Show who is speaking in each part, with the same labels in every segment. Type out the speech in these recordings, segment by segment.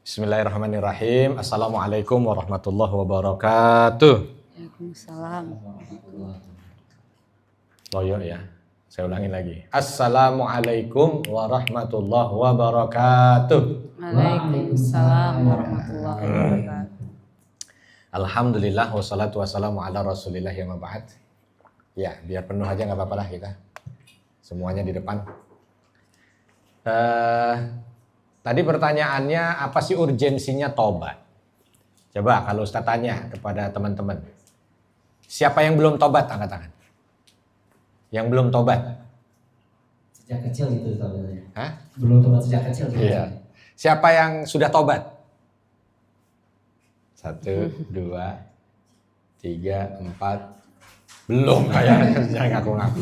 Speaker 1: Bismillahirrahmanirrahim. Assalamualaikum warahmatullahi wabarakatuh.
Speaker 2: Waalaikumsalam.
Speaker 1: Loyo ya. Saya ulangin lagi. Assalamualaikum warahmatullahi wabarakatuh.
Speaker 2: Waalaikumsalam warahmatullahi wabarakatuh.
Speaker 1: Alhamdulillah wassalatu wassalamu ala rasulillah ya maba'ad. Ya, biar penuh aja nggak apa-apa lah kita. Semuanya di depan. Tadi pertanyaannya apa sih urgensinya tobat? Coba kalau Ustaz tanya kepada teman-teman. Siapa yang belum tobat angkat tangan? Yang belum tobat?
Speaker 3: Sejak kecil gitu tobatnya.
Speaker 1: Hah?
Speaker 3: Belum tobat sejak kecil.
Speaker 1: Iya. Siapa yang sudah tobat? 1, 2, 3, 4. Belum kayaknya, jangan ngaku-ngaku.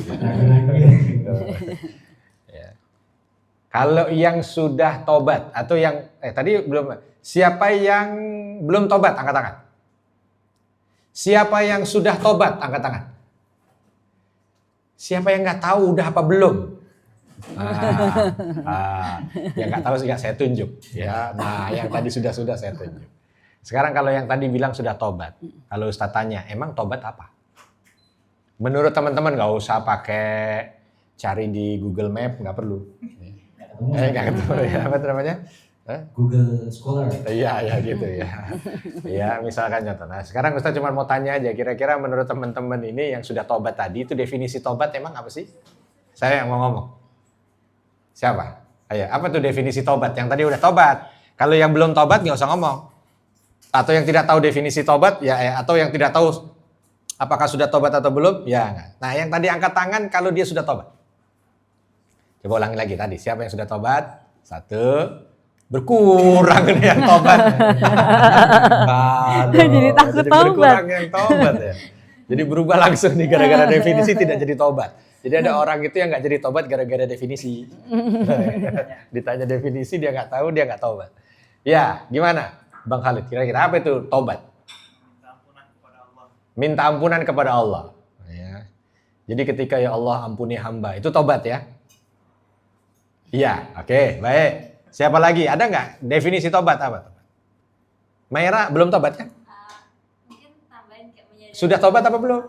Speaker 1: Ya. Kalau yang sudah tobat atau yang tadi belum, siapa yang belum tobat angkat tangan? Siapa yang sudah tobat angkat tangan? Siapa yang nggak tahu udah apa belum? Yang nggak tahu sih nggak saya tunjuk ya. Nah yang tadi sudah saya tunjuk. Sekarang kalau yang tadi bilang sudah tobat, kalau Ustaz tanya emang tobat apa? Menurut teman-teman nggak usah pakai cari di Google Map, nggak perlu. Nggak ketemu ya, apa namanya?
Speaker 3: Google Scholar.
Speaker 1: Iya gitu ya. Ya misalkan contoh. Nah sekarang Ustaz cuma mau tanya aja, kira-kira menurut teman-teman ini yang sudah tobat tadi itu definisi tobat emang apa sih? Saya yang mau ngomong. Siapa? Ayo, apa tuh definisi tobat? Yang tadi udah tobat. Kalau yang belum tobat nggak usah ngomong. Atau yang tidak tahu definisi tobat ya, atau yang tidak tahu apakah sudah tobat atau belum? Ya enggak. Nah yang tadi angkat tangan kalau dia sudah tobat. Coba ulangi lagi tadi. Siapa yang sudah tobat? 1. Berkurang nih yang tobat.
Speaker 2: Jadi takut
Speaker 1: jadi
Speaker 2: tobat.
Speaker 1: Berkurang yang tobat ya. Jadi berubah langsung nih gara-gara definisi tidak jadi tobat. Jadi ada orang itu yang nggak jadi tobat gara-gara definisi. Ditanya definisi dia nggak tahu, dia nggak tobat. Ya gimana Bang Khalid? Kira-kira apa itu tobat? Minta ampunan kepada Allah. Ya. Jadi ketika ya Allah ampuni hamba itu tobat ya. Iya, oke, baik. Siapa lagi? Ada nggak definisi tobat apa? Maira belum tobat kan?
Speaker 4: Mungkin tambahin kayak menyadari.
Speaker 1: Sudah tobat apa belum?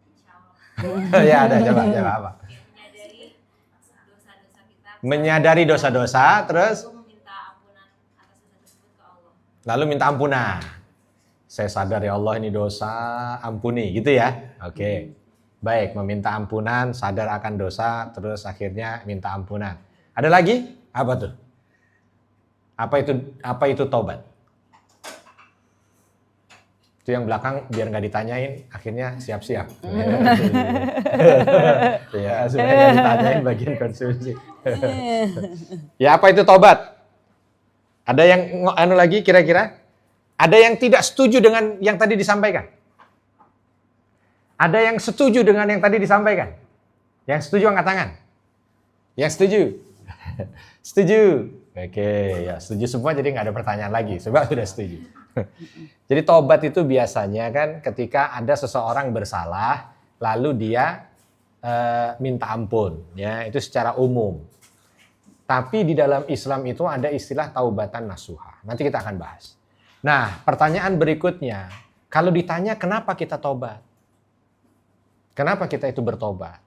Speaker 4: Insyaallah.
Speaker 1: Ya ada, coba apa?
Speaker 4: Kayak menyadari dosa-dosa kita.
Speaker 1: Menyadari dosa-dosa, terus
Speaker 4: Lalu meminta ampunan atas dosa tersebut ke Allah.
Speaker 1: lalu minta ampunan. Saya sadar ya Allah ini dosa, ampuni, gitu ya? Oke. Baik, meminta ampunan, sadar akan dosa, terus akhirnya minta ampunan. Ada lagi? Apa tuh? Apa itu tobat? Itu yang belakang biar nggak ditanyain, akhirnya siap-siap. Ya, supaya nggak ditanyain bagian konsumsi. Ya, apa itu tobat? Ada yang lagi kira-kira? Ada yang tidak setuju dengan yang tadi disampaikan? Ada yang setuju dengan yang tadi disampaikan? Yang setuju angkat tangan. Yang setuju? Setuju. Oke, ya setuju semua jadi nggak ada pertanyaan lagi. Sebab sudah setuju. Jadi tobat itu biasanya kan ketika ada seseorang bersalah, lalu dia minta ampun. Ya, itu secara umum. Tapi di dalam Islam itu ada istilah taubatan nasuha. Nanti kita akan bahas. Nah, pertanyaan berikutnya, kalau ditanya kenapa kita tobat? Kenapa kita itu bertobat?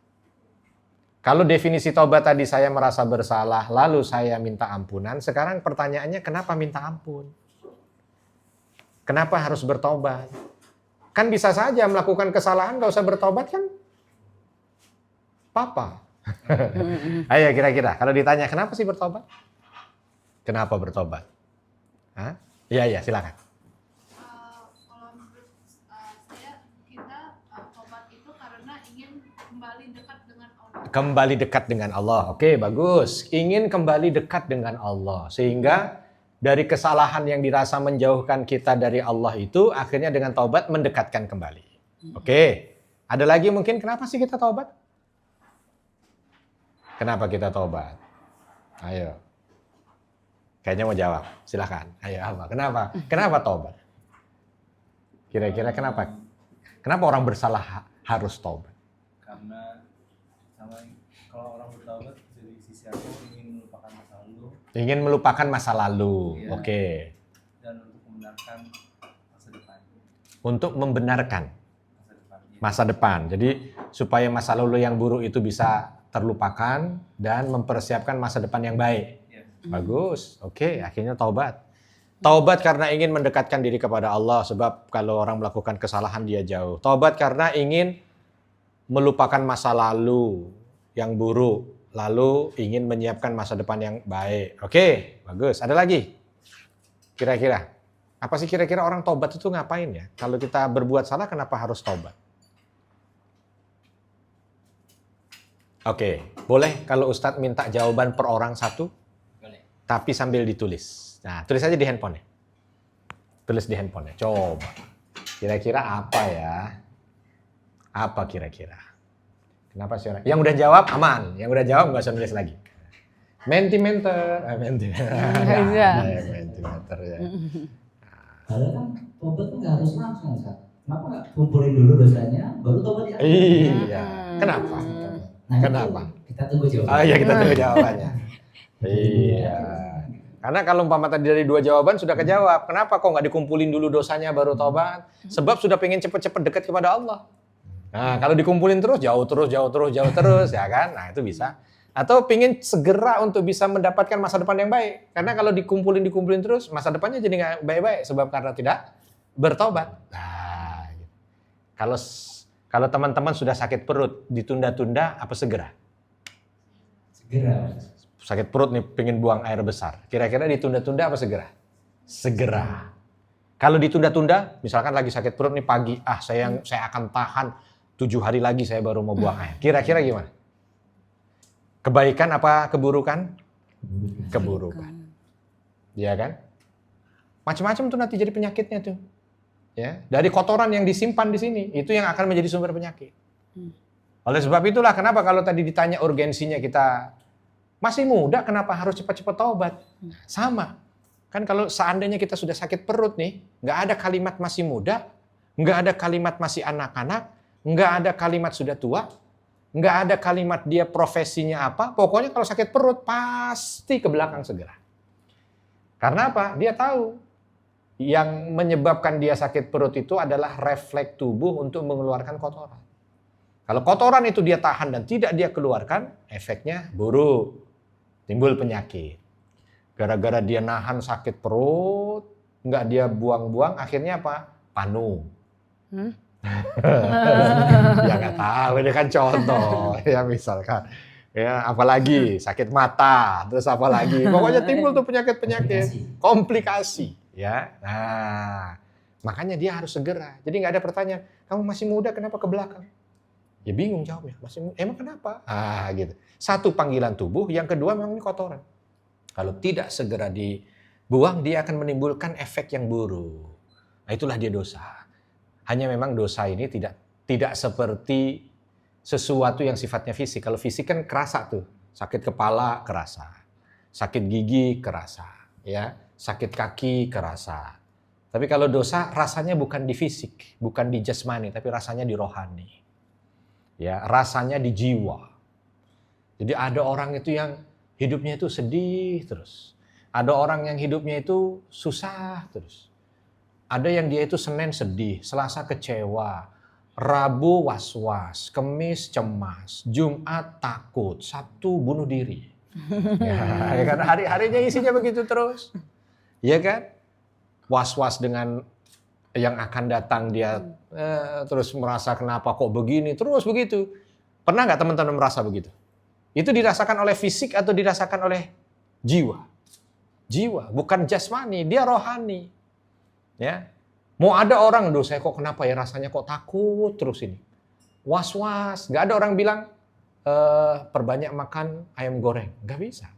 Speaker 1: Kalau definisi tobat tadi saya merasa bersalah, lalu saya minta ampunan, sekarang pertanyaannya kenapa minta ampun? Kenapa harus bertobat? Kan bisa saja melakukan kesalahan, gak usah bertobat kan? Papa. Ayo kira-kira, kalau ditanya kenapa sih bertobat? Kenapa bertobat? Hah? Iya, silakan.
Speaker 5: Kalau menurut saya, kita tobat itu karena ingin kembali dekat dengan Allah.
Speaker 1: Kembali dekat dengan Allah. Oke, bagus. Ingin kembali dekat dengan Allah. Sehingga dari kesalahan yang dirasa menjauhkan kita dari Allah itu, akhirnya dengan taubat mendekatkan kembali. Oke. Ada lagi mungkin kenapa sih kita taubat? Kenapa kita taubat? Ayo. Kayaknya mau jawab. Silakan. Ayo apa? Kenapa? Kenapa taubat? Kira-kira kenapa? Kenapa orang bersalah harus taubat?
Speaker 6: Karena sama Kalau orang bertaubat dari sisi aku ingin melupakan masa lalu
Speaker 1: Ingin melupakan masa lalu.
Speaker 6: Iya.
Speaker 1: Oke.
Speaker 6: dan untuk membenarkan masa depan.
Speaker 1: Untuk membenarkan
Speaker 6: Masa depan. Iya.
Speaker 1: masa depan. Jadi supaya masa lalu yang buruk itu bisa terlupakan dan mempersiapkan masa depan yang baik.
Speaker 6: Iya.
Speaker 1: Bagus. Oke, akhirnya taubat. Taubat karena ingin mendekatkan diri kepada Allah, sebab kalau orang melakukan kesalahan dia jauh. Taubat karena ingin melupakan masa lalu yang buruk, lalu ingin menyiapkan masa depan yang baik. Oke, bagus. Ada lagi? Kira-kira? Apa sih kira-kira orang taubat itu ngapain ya? Kalau kita berbuat salah, kenapa harus taubat? Oke, boleh kalau Ustadz minta jawaban per orang satu,
Speaker 3: Boleh.
Speaker 1: tapi sambil ditulis. Nah, tulis aja di handphone. Tulis di handphone. Coba. Kira-kira apa ya? Apa kira-kira? Kenapa sih orang? Yang udah jawab aman. Yang udah jawab nggak usah nulis lagi. Mentimeter. Mentimeter.
Speaker 2: Iya.
Speaker 1: Mentimeter ya.
Speaker 3: Padahal kan tobat tuh nggak harus langsung, Ustaz. Kenapa nggak kumpulin dulu dosanya, baru tobat ya?
Speaker 1: Iya. Kenapa?
Speaker 3: Nah,
Speaker 1: Kenapa?
Speaker 3: itu kita tunggu jawabannya.
Speaker 1: Oh iya, kita tunggu jawabannya. Iya. Karena kalau umpama tadi dari 2 jawaban sudah kejawab. Kenapa kok nggak dikumpulin dulu dosanya baru tobat? Sebab sudah pengen cepet-cepet dekat kepada Allah. Nah, kalau dikumpulin terus, jauh terus, ya kan? Nah, itu bisa. Atau pengen segera untuk bisa mendapatkan masa depan yang baik. Karena kalau dikumpulin terus, masa depannya jadi nggak baik-baik. Sebab karena tidak bertobat. Nah, gitu. Kalau teman-teman sudah sakit perut, ditunda-tunda apa segera?
Speaker 3: Segera.
Speaker 1: Sakit perut nih, pengen buang air besar. Kira-kira ditunda-tunda apa segera? Segera. Kalau ditunda-tunda, misalkan lagi sakit perut nih pagi, saya akan tahan 7 hari lagi saya baru mau buang air. Kira-kira gimana? Kebaikan apa keburukan? Keburukan. Iya kan? Macam-macam tuh nanti jadi penyakitnya tuh. Ya, dari kotoran yang disimpan di sini, itu yang akan menjadi sumber penyakit. Oleh sebab itulah kenapa kalau tadi ditanya urgensinya kita masih muda, kenapa harus cepat-cepat taubat? Sama. Kan kalau seandainya kita sudah sakit perut nih, nggak ada kalimat masih muda, nggak ada kalimat masih anak-anak, nggak ada kalimat sudah tua, nggak ada kalimat dia profesinya apa, pokoknya kalau sakit perut pasti ke belakang segera. Karena apa? Dia tahu yang menyebabkan dia sakit perut itu adalah refleks tubuh untuk mengeluarkan kotoran. Kalau kotoran itu dia tahan dan tidak dia keluarkan, efeknya buruk. Timbul penyakit. Gara-gara dia nahan sakit perut, nggak dia buang-buang, akhirnya apa? Panu. Ya nggak tahu, ini kan contoh. Ya misalkan, ya apalagi sakit mata, terus apalagi, pokoknya timbul tuh penyakit-penyakit, komplikasi. Ya, nah makanya dia harus segera. Jadi nggak ada pertanyaan, kamu masih muda kenapa ke belakang? Ya bingung jawabnya, emang kenapa? Gitu. Satu panggilan tubuh, yang kedua memang ini kotoran. Kalau tidak segera dibuang, dia akan menimbulkan efek yang buruk. Nah itulah dia dosa. Hanya memang dosa ini tidak seperti sesuatu yang sifatnya fisik. Kalau fisik kan kerasa tuh, sakit kepala kerasa, sakit gigi kerasa, ya, sakit kaki kerasa. Tapi kalau dosa rasanya bukan di fisik, bukan di jasmani, tapi rasanya di rohani. Ya, rasanya di jiwa. Jadi ada orang itu yang hidupnya itu sedih terus. Ada orang yang hidupnya itu susah terus. Ada yang dia itu Senin sedih, Selasa kecewa, Rabu was-was, Kemis cemas, Jumat takut, Sabtu bunuh diri. Ya kan hari-harinya isinya begitu terus. Iya kan? Was-was dengan yang akan datang dia terus merasa kenapa kok begini, terus begitu. Pernah nggak teman-teman merasa begitu? Itu dirasakan oleh fisik atau dirasakan oleh jiwa? Jiwa, bukan jasmani, dia rohani. Ya, mau ada orang, saya kok kenapa ya rasanya kok takut terus ini. Was-was, nggak ada orang bilang perbanyak makan ayam goreng, nggak bisa.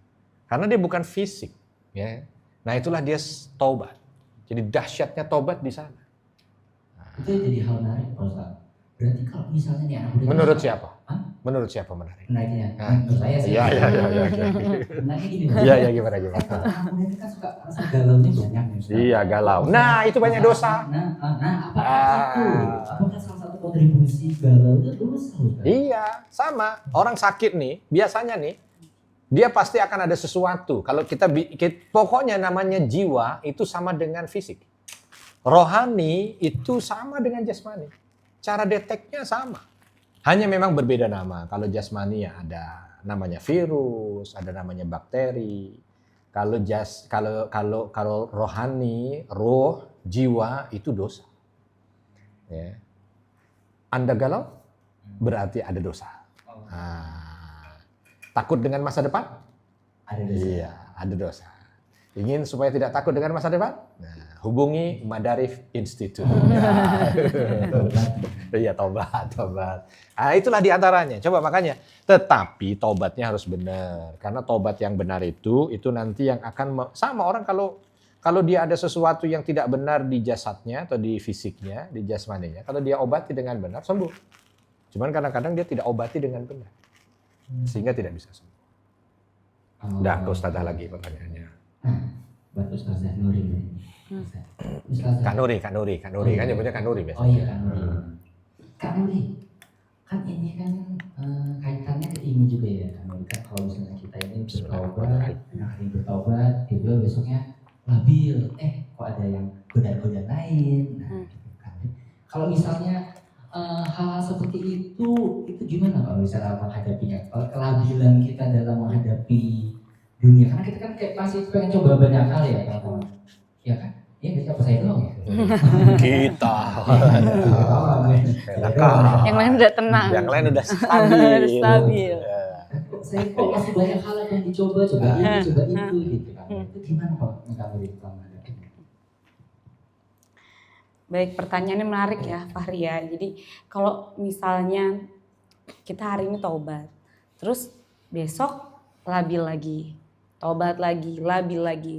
Speaker 1: Karena dia bukan fisik. Ya. Nah itulah dia taubat. Jadi dahsyatnya taubat di sana.
Speaker 3: Itu jadi hal menarik, Pak Ustaz. Berarti kalau misalnya nih anak muda
Speaker 1: Menurut siapa?
Speaker 3: Hah?
Speaker 1: Menurut siapa menarik?
Speaker 3: Menariknya,
Speaker 1: Nah.
Speaker 3: menurut saya sih.
Speaker 1: Iya.
Speaker 3: Menariknya gini, Pak.
Speaker 1: Iya gimana?
Speaker 3: Anak muda itu kan suka rasa galaunya banyak nih, Ustaz.
Speaker 1: Iya galau. Nah itu banyak dosa.
Speaker 3: Nah, apakah itu? Apakah salah satu kontribusi galau itu dosa Ustaz.
Speaker 1: Iya, sama. Orang sakit nih, biasanya nih, dia pasti akan ada sesuatu. Kalau pokoknya namanya jiwa itu sama dengan fisik. Rohani itu sama dengan jasmani. Cara deteknya sama. Hanya memang berbeda nama. Kalau jasmani ya ada namanya virus, ada namanya bakteri. Kalau rohani, roh, jiwa itu dosa. Ya. Anda galau berarti ada dosa. Takut dengan masa depan?
Speaker 3: Ada dosa.
Speaker 1: Iya, ada dosa. Ingin supaya tidak takut dengan masa depan? Nah, hubungi Madarif Institute. Iya, tobat. Nah, itulah diantaranya. Coba makanya. Tetapi tobatnya harus benar. Karena tobat yang benar itu nanti yang akan sama orang kalau dia ada sesuatu yang tidak benar di jasadnya atau di fisiknya, di jasmaninya. Kalau dia obati dengan benar, sembuh. Cuman kadang-kadang dia tidak obati dengan benar. Sehingga tidak bisa sembuh. Udah ke Ustazah lagi pertanyaannya.
Speaker 3: Buat Ustazah Nuri. Ustazah.
Speaker 1: Kak Nuri kan nyebutnya Kak Nuri biasanya.
Speaker 3: Oh iya Kak Nuri. Kak Nuri, kan ini kan kaitannya ke ini juga ya Kak Nuri. Kan kalau misalnya kita ini bertobat, gitu besoknya labil. Kok ada yang goda-goda lain. Nah, gitu kan. Kalau misalnya hal seperti itu gimana kalau misalnya menghadapinya? Kalau kelabilan kita dalam menghadapi dunia, karena kita kan kayak masih pengen coba banyak hal ya teman-teman. Ya kan? Iya nggak siapa saya doang ya?
Speaker 1: Kita.
Speaker 2: Yang lain udah tenang.
Speaker 1: Yang lain udah stabil.
Speaker 2: Stabil.
Speaker 3: Saya kok masih banyak hal yang dicoba ini, coba itu gitu kan. Itu gimana Pak? Kamu menghadapinya?
Speaker 2: Baik, pertanyaannya menarik ya Fahri ya. Jadi kalau misalnya kita hari ini taubat, terus besok labil lagi, taubat lagi, labil lagi.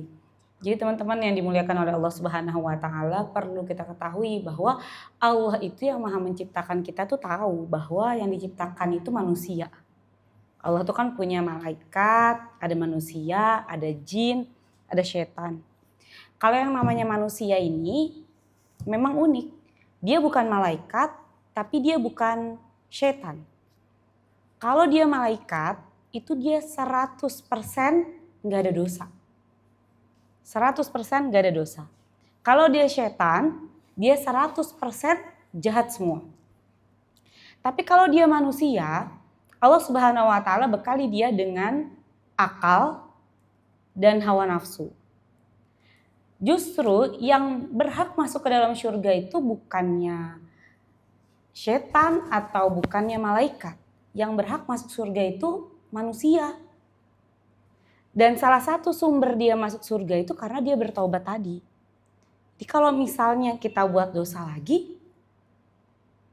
Speaker 2: Jadi teman-teman yang dimuliakan oleh Allah Subhanahu wa taala, perlu kita ketahui bahwa Allah itu yang Maha menciptakan kita tuh tahu bahwa yang diciptakan itu manusia. Allah tuh kan punya malaikat, ada manusia, ada jin, ada setan. Kalau yang namanya manusia ini memang unik. Dia bukan malaikat, tapi dia bukan setan. Kalau dia malaikat, itu dia 100% nggak ada dosa. 100% nggak ada dosa. Kalau dia setan, dia 100% jahat semua. Tapi kalau dia manusia, Allah Subhanahu wa taala bekali dia dengan akal dan hawa nafsu. Justru yang berhak masuk ke dalam surga itu bukannya setan atau bukannya malaikat. Yang berhak masuk surga itu manusia. Dan salah satu sumber dia masuk surga itu karena dia bertaubat tadi. Jadi kalau misalnya kita buat dosa lagi,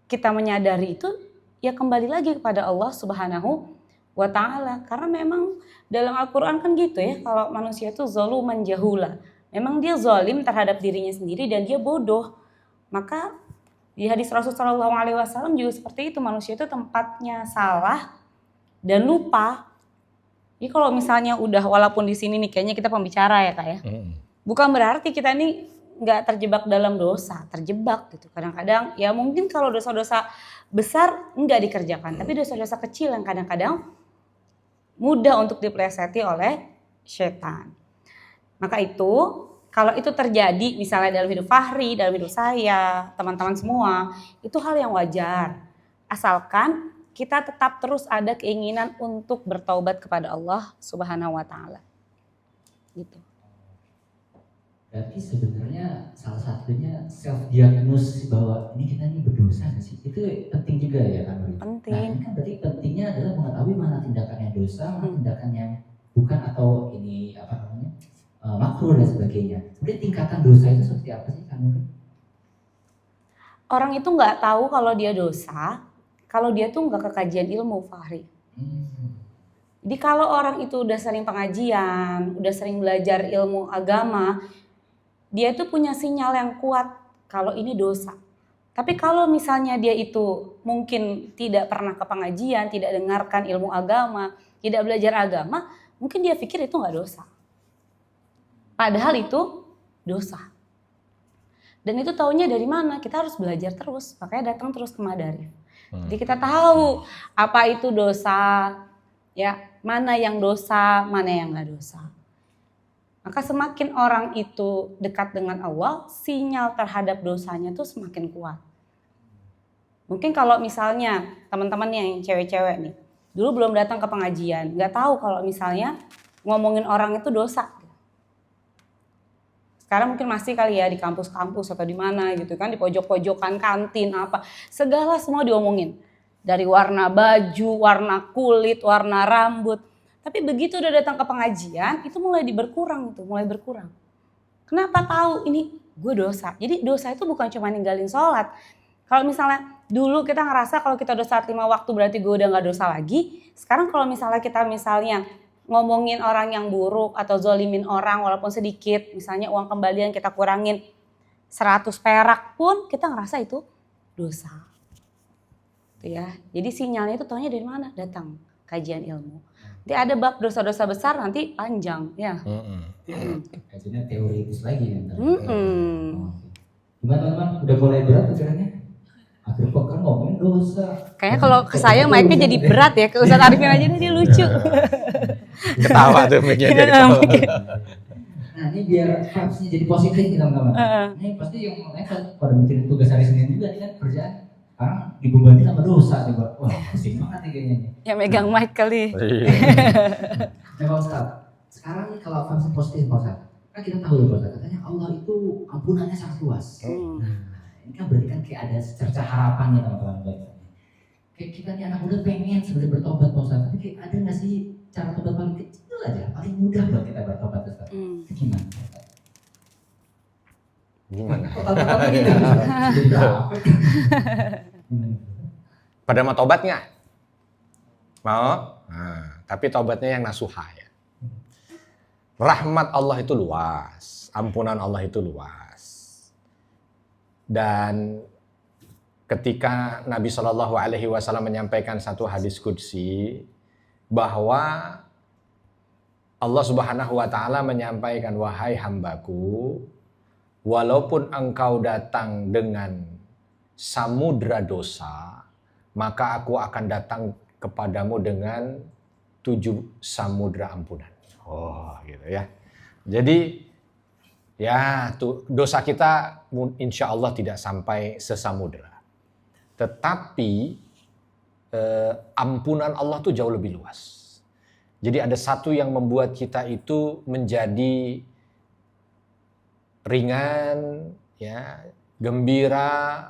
Speaker 2: kita menyadari itu, ya kembali lagi kepada Allah Subhanahu wa taala. Karena memang dalam Al-Qur'an kan gitu ya, kalau manusia itu zaluman jahula. Memang dia zalim terhadap dirinya sendiri dan dia bodoh. Maka di hadis Rasulullah SAW juga seperti itu, manusia itu tempatnya salah dan lupa. Jadi kalau misalnya udah, walaupun di sini nih kayaknya kita pembicara ya Kak ya. Bukan berarti kita ini nggak terjebak dalam dosa, terjebak gitu. Kadang-kadang ya mungkin kalau dosa-dosa besar nggak dikerjakan, tapi dosa-dosa kecil yang kadang-kadang mudah untuk dipleseti oleh setan. Maka itu kalau itu terjadi misalnya dalam hidup Fahri, dalam hidup saya, teman-teman semua, itu hal yang wajar. Asalkan kita tetap terus ada keinginan untuk bertaubat kepada Allah Subhanahu wa taala. Gitu.
Speaker 3: Berarti sebenarnya salah satunya self diagnosis bahwa ini kita ini berdosa nggak sih? Itu penting juga ya kan?
Speaker 2: Penting.
Speaker 3: Nah, ini kan berarti pentingnya adalah mengetahui mana tindakan yang dosa, mana tindakan yang bukan, atau ini apa namanya? Makruh dan sebagainya. Kemudian tingkatan dosa itu seperti apa sih kamu?
Speaker 2: Orang itu nggak tahu kalau dia dosa, kalau dia tuh nggak kekajian ilmu, Fahri. Jadi kalau orang itu udah sering pengajian, udah sering belajar ilmu agama, dia tuh punya sinyal yang kuat kalau ini dosa. Tapi kalau misalnya dia itu mungkin tidak pernah ke pengajian, tidak dengarkan ilmu agama, tidak belajar agama, mungkin dia pikir itu nggak dosa. Padahal itu dosa. Dan itu taunya dari mana? Kita harus belajar terus, makanya datang terus ke Madarif. Jadi kita tahu apa itu dosa, ya mana yang dosa, mana yang nggak dosa. Maka semakin orang itu dekat dengan Allah, sinyal terhadap dosanya tuh semakin kuat. Mungkin kalau misalnya teman-teman yang cewek-cewek nih, dulu belum datang ke pengajian, nggak tahu kalau misalnya ngomongin orang itu dosa. Sekarang mungkin masih kali ya di kampus-kampus atau di mana gitu kan, di pojok-pojokan kantin apa, segala semua diomongin. Dari warna baju, warna kulit, warna rambut. Tapi begitu udah datang ke pengajian, itu mulai berkurang. Kenapa tahu ini gue dosa? Jadi dosa itu bukan cuma ninggalin sholat. Kalau misalnya dulu kita ngerasa kalau kita udah sholat 5 waktu berarti gue udah gak dosa lagi. Sekarang kalau misalnya kita ngomongin orang yang buruk atau zolimin orang walaupun sedikit, misalnya uang kembalian kita kurangin 100 perak pun kita ngerasa itu dosa. Itu ya. Jadi sinyalnya itu taunya dari mana? Datang kajian ilmu. Nanti ada bab dosa-dosa besar nanti panjang ya.
Speaker 3: Kajiannya teoritis lagi ya. Gimana teman-teman? Udah mulai berat pikirannya? Akhir pekan ngomongin dosa.
Speaker 2: Kayaknya kalau ke saya mic-nya jadi berat ya. Ke Ustadz Arifin aja dia lucu.
Speaker 1: Ketawa tuh mic-nya jadi ketawa.
Speaker 3: Nah ini biar vibes-nya jadi positif nih teman-teman. Ini pasti yang pada mikirin tugas hari Senin juga nih kan kerjaan. Sekarang dibebani sama dosa coba. Wah pusing banget nih kayaknya nih.
Speaker 2: Ya megang mic kali.
Speaker 3: Nah Pak Ustadz, sekarang nih kalau vibes positif Pak Ustadz. Kan kita tahu ya Pak Ustadz, katanya Allah itu ampunannya sangat luas. Nah ini kan berarti kan kayak ada secerca harapan ya teman-teman. Kayak kita nih anak muda pengen sebenarnya bertobat Pak Ustadz. Tapi kayak ada nggak sih cara tobat paling kecil aja, paling mudah buat kita bertobat Ustadz? Itu gimana?
Speaker 1: Gimana?
Speaker 3: Total gitu. Jadi berapa?
Speaker 1: Pada mau tobat nggak? Mau? Nah, tapi tobatnya yang nasuha ya. Rahmat Allah itu luas, ampunan Allah itu luas. Dan ketika Nabi SAW menyampaikan satu hadis qudsi bahwa Allah Subhanahu wa taala menyampaikan, wahai hambaku, walaupun engkau datang dengan samudra dosa, maka aku akan datang kepadamu dengan 7 samudra ampunan. Oh, gitu ya. Jadi ya dosa kita insya Allah tidak sampai sesamudra. Tetapi ampunan Allah tuh jauh lebih luas. Jadi ada satu yang membuat kita itu menjadi ringan, ya, gembira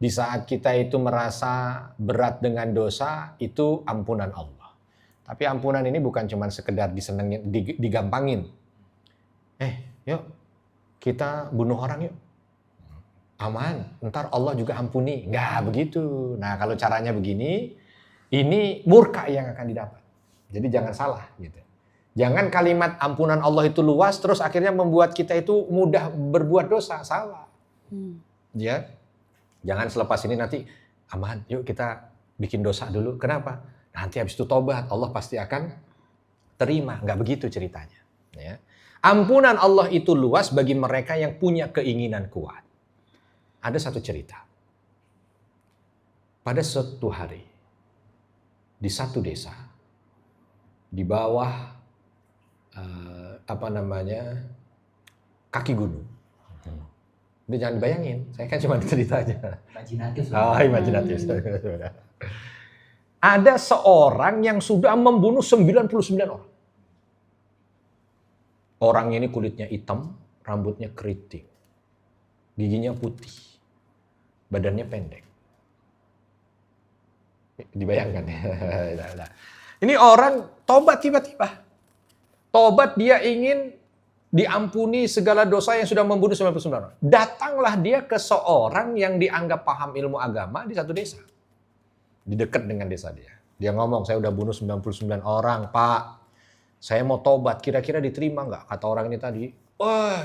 Speaker 1: di saat kita itu merasa berat dengan dosa, itu ampunan Allah. Tapi ampunan ini bukan cuma sekedar disenengin, digampangin. Yuk kita bunuh orang yuk. Aman, ntar Allah juga ampuni. Nggak begitu. Nah kalau caranya begini, ini murka yang akan didapat. Jadi jangan salah gitu. Jangan kalimat ampunan Allah itu luas terus akhirnya membuat kita itu mudah berbuat dosa. Salah. Ya. Jangan selepas ini nanti aman, yuk kita bikin dosa dulu. Kenapa? Nanti habis itu tobat, Allah pasti akan terima. Nggak begitu ceritanya. Ya. Ampunan Allah itu luas bagi mereka yang punya keinginan kuat. Ada satu cerita. Pada suatu hari, di satu desa, di bawah kaki gunung. Udah jangan dibayangin, saya kan cuma ceritanya.
Speaker 3: Imajinatif.
Speaker 1: Imajinatif. Ada seorang yang sudah membunuh 99 orang. Orang ini kulitnya hitam, rambutnya keriting, giginya putih, badannya pendek. Dibayangkan ya. Ini orang tobat tiba-tiba. Tobat, dia ingin diampuni segala dosa yang sudah membunuh 99 orang. Datanglah dia ke seorang yang dianggap paham ilmu agama di satu desa. Di dekat dengan desa dia. Dia ngomong, saya udah bunuh 99 orang, Pak. Saya mau tobat, kira-kira diterima nggak? Kata orang ini tadi,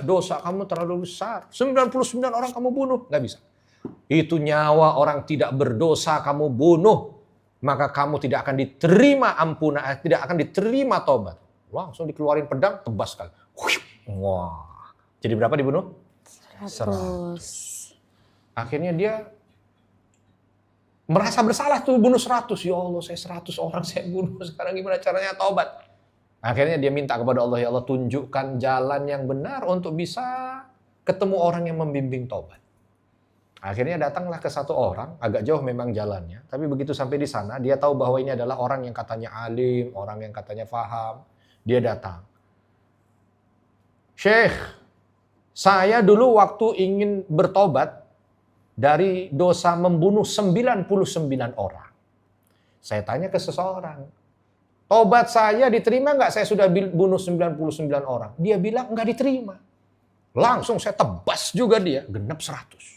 Speaker 1: dosa kamu terlalu besar. 99 orang kamu bunuh. Nggak bisa. Itu nyawa orang tidak berdosa kamu bunuh. Maka kamu tidak akan diterima ampunan, tidak akan diterima tobat. Langsung dikeluarin pedang, tebas sekali. Wah. Jadi berapa dibunuh?
Speaker 2: 100.
Speaker 1: Akhirnya dia merasa bersalah tuh bunuh 100. Ya Allah, saya 100 orang saya bunuh. Sekarang gimana caranya taubat? Akhirnya dia minta kepada Allah, ya Allah tunjukkan jalan yang benar untuk bisa ketemu orang yang membimbing taubat. Akhirnya datanglah ke satu orang, agak jauh memang jalannya, tapi begitu sampai di sana, dia tahu bahwa ini adalah orang yang katanya alim, orang yang katanya faham. Dia datang. Syekh, saya dulu waktu ingin bertobat dari dosa membunuh 99 orang. Saya tanya ke seseorang, tobat saya diterima nggak? Saya sudah bunuh 99 orang. Dia bilang nggak diterima. Langsung saya tebas juga dia, genap 100.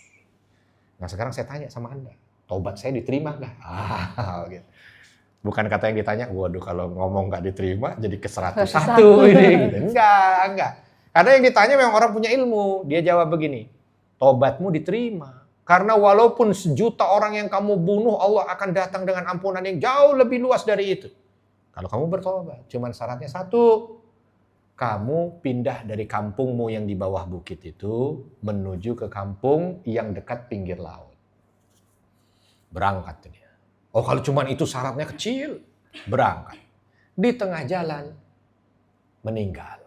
Speaker 1: Nah sekarang saya tanya sama Anda, tobat saya diterima nggak? Gitu. Bukan kata yang ditanya, waduh kalau ngomong nggak diterima jadi ke 101 ini. Gitu. Enggak. Karena yang ditanya memang orang punya ilmu. Dia jawab begini, tobatmu diterima. Karena walaupun 1 juta orang yang kamu bunuh, Allah akan datang dengan ampunan yang jauh lebih luas dari itu. Kalau kamu bertobat, cuman syaratnya 1. Kamu pindah dari kampungmu yang di bawah bukit itu menuju ke kampung yang dekat pinggir laut. Berangkat dia. Oh kalau cuma itu syaratnya kecil, berangkat. Di tengah jalan meninggal.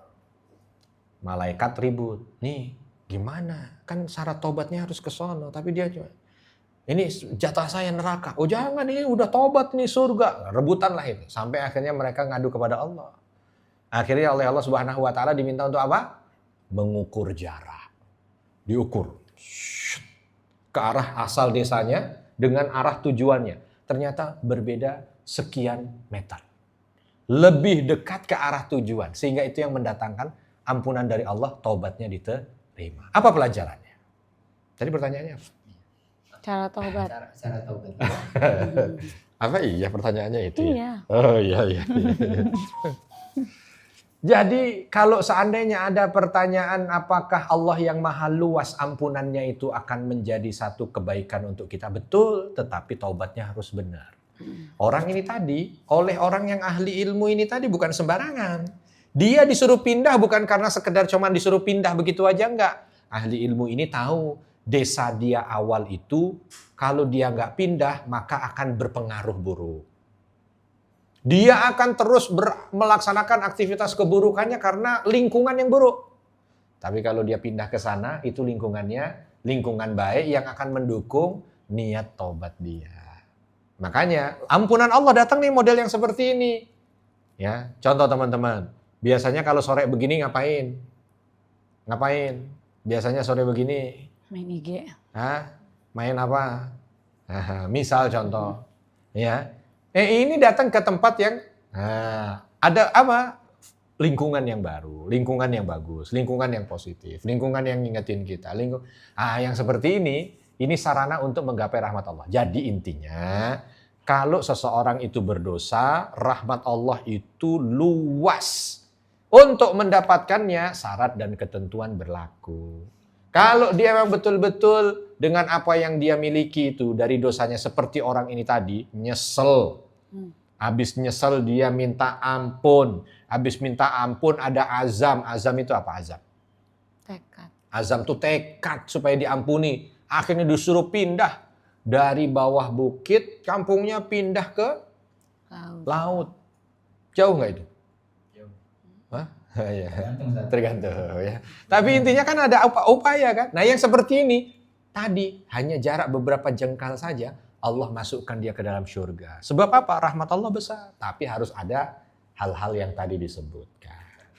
Speaker 1: Malaikat ribut. Nih gimana? Kan syarat tobatnya harus ke sono, tapi dia cuma ini jatah saya neraka. Oh jangan, ini udah tobat nih surga. Rebutan lah itu. Sampai akhirnya mereka ngadu kepada Allah. Akhirnya oleh Allah Subhanahu wa taala diminta untuk apa? Mengukur jarak. Diukur. Ke arah asal desanya dengan arah tujuannya. Ternyata berbeda sekian meter. Lebih dekat ke arah tujuan. Sehingga itu yang mendatangkan ampunan dari Allah, taubatnya diterima. Apa pelajarannya? Tadi pertanyaannya apa?
Speaker 2: Cara taubat.
Speaker 3: Cara taubat.
Speaker 1: Apa iya pertanyaannya itu ya?
Speaker 2: Iya.
Speaker 1: Oh iya. Jadi kalau seandainya ada pertanyaan apakah Allah yang maha luas ampunannya itu akan menjadi satu kebaikan untuk kita? Betul, tetapi taubatnya harus benar. Orang ini tadi, oleh orang yang ahli ilmu ini tadi bukan sembarangan. Dia disuruh pindah bukan karena sekedar cuman disuruh pindah begitu aja, enggak. Ahli ilmu ini tahu desa dia awal itu kalau dia nggak pindah maka akan berpengaruh buruk. Dia akan terus melaksanakan aktivitas keburukannya karena lingkungan yang buruk. Tapi kalau dia pindah ke sana, itu lingkungannya lingkungan baik yang akan mendukung niat taubat dia. Makanya ampunan Allah datang nih model yang seperti ini. Ya, contoh teman-teman. Biasanya kalau sore begini ngapain? Ngapain? Biasanya sore begini.
Speaker 2: Main IG.
Speaker 1: Hah? Main apa? Misal contoh. Ya. Ini datang ke tempat yang ada apa? Lingkungan yang baru, lingkungan yang bagus, lingkungan yang positif, lingkungan yang ngingetin kita. Yang seperti ini sarana untuk menggapai rahmat Allah. Jadi intinya, kalau seseorang itu berdosa, rahmat Allah itu luas. Untuk mendapatkannya, syarat dan ketentuan berlaku. Kalau dia memang betul-betul dengan apa yang dia miliki itu dari dosanya seperti orang ini tadi, nyesel. Habis nyesel dia minta ampun. Habis minta ampun ada azam. Azam itu apa azam?
Speaker 2: Tekad.
Speaker 1: Azam itu tekad supaya diampuni. Akhirnya disuruh pindah dari bawah bukit, kampungnya pindah ke laut. Jauh nggak itu? Hah? Ya. Tergantung ya. Tapi intinya kan ada upaya kan. Nah yang seperti ini tadi hanya jarak beberapa jengkal saja Allah masukkan dia ke dalam surga. Sebab apa? Rahmat Allah besar. Tapi harus ada hal-hal yang tadi disebutkan.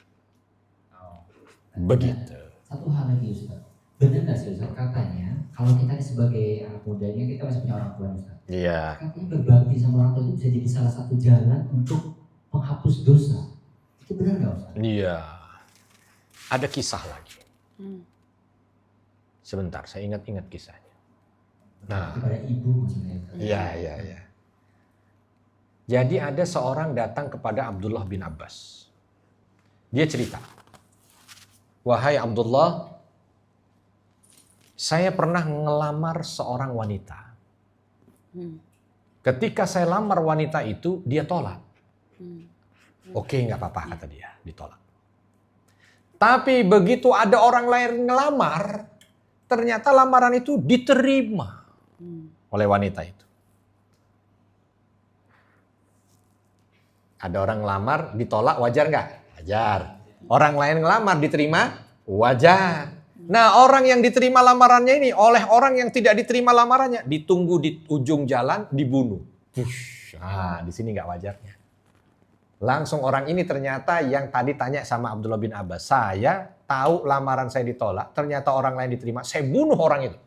Speaker 1: Begitu.
Speaker 3: Satu hal lagi Ustaz. Benar nggak sih Ustaz katanya kalau kita sebagai anak mudanya kita masih punya orang tua Ustaz.
Speaker 1: Iya.
Speaker 3: Katanya berbakti sama orang tua itu bisa jadi salah satu jalan untuk menghapus dosa. Itu benar nggak Ustaz?
Speaker 1: Iya. Ada kisah lagi. Sebentar, saya ingat-ingat kisahnya. Nah,
Speaker 3: kepada ibu maksudnya.
Speaker 1: iya. Jadi ada seorang datang kepada Abdullah bin Abbas. Dia cerita, wahai Abdullah, saya pernah ngelamar seorang wanita. Ketika saya lamar wanita itu, dia tolak. Oke, nggak apa-apa kata dia, ditolak. Tapi begitu ada orang lain ngelamar, ternyata lamaran itu diterima oleh wanita itu. Ada orang ngelamar, ditolak, wajar nggak? Wajar. Orang lain ngelamar, diterima, wajar. Nah, orang yang diterima lamarannya ini oleh orang yang tidak diterima lamarannya, ditunggu di ujung jalan, dibunuh. Nah, di sini nggak wajarnya. Langsung orang ini ternyata yang tadi tanya sama Abdullah bin Abbas, saya tahu lamaran saya ditolak, ternyata orang lain diterima, saya bunuh orang itu.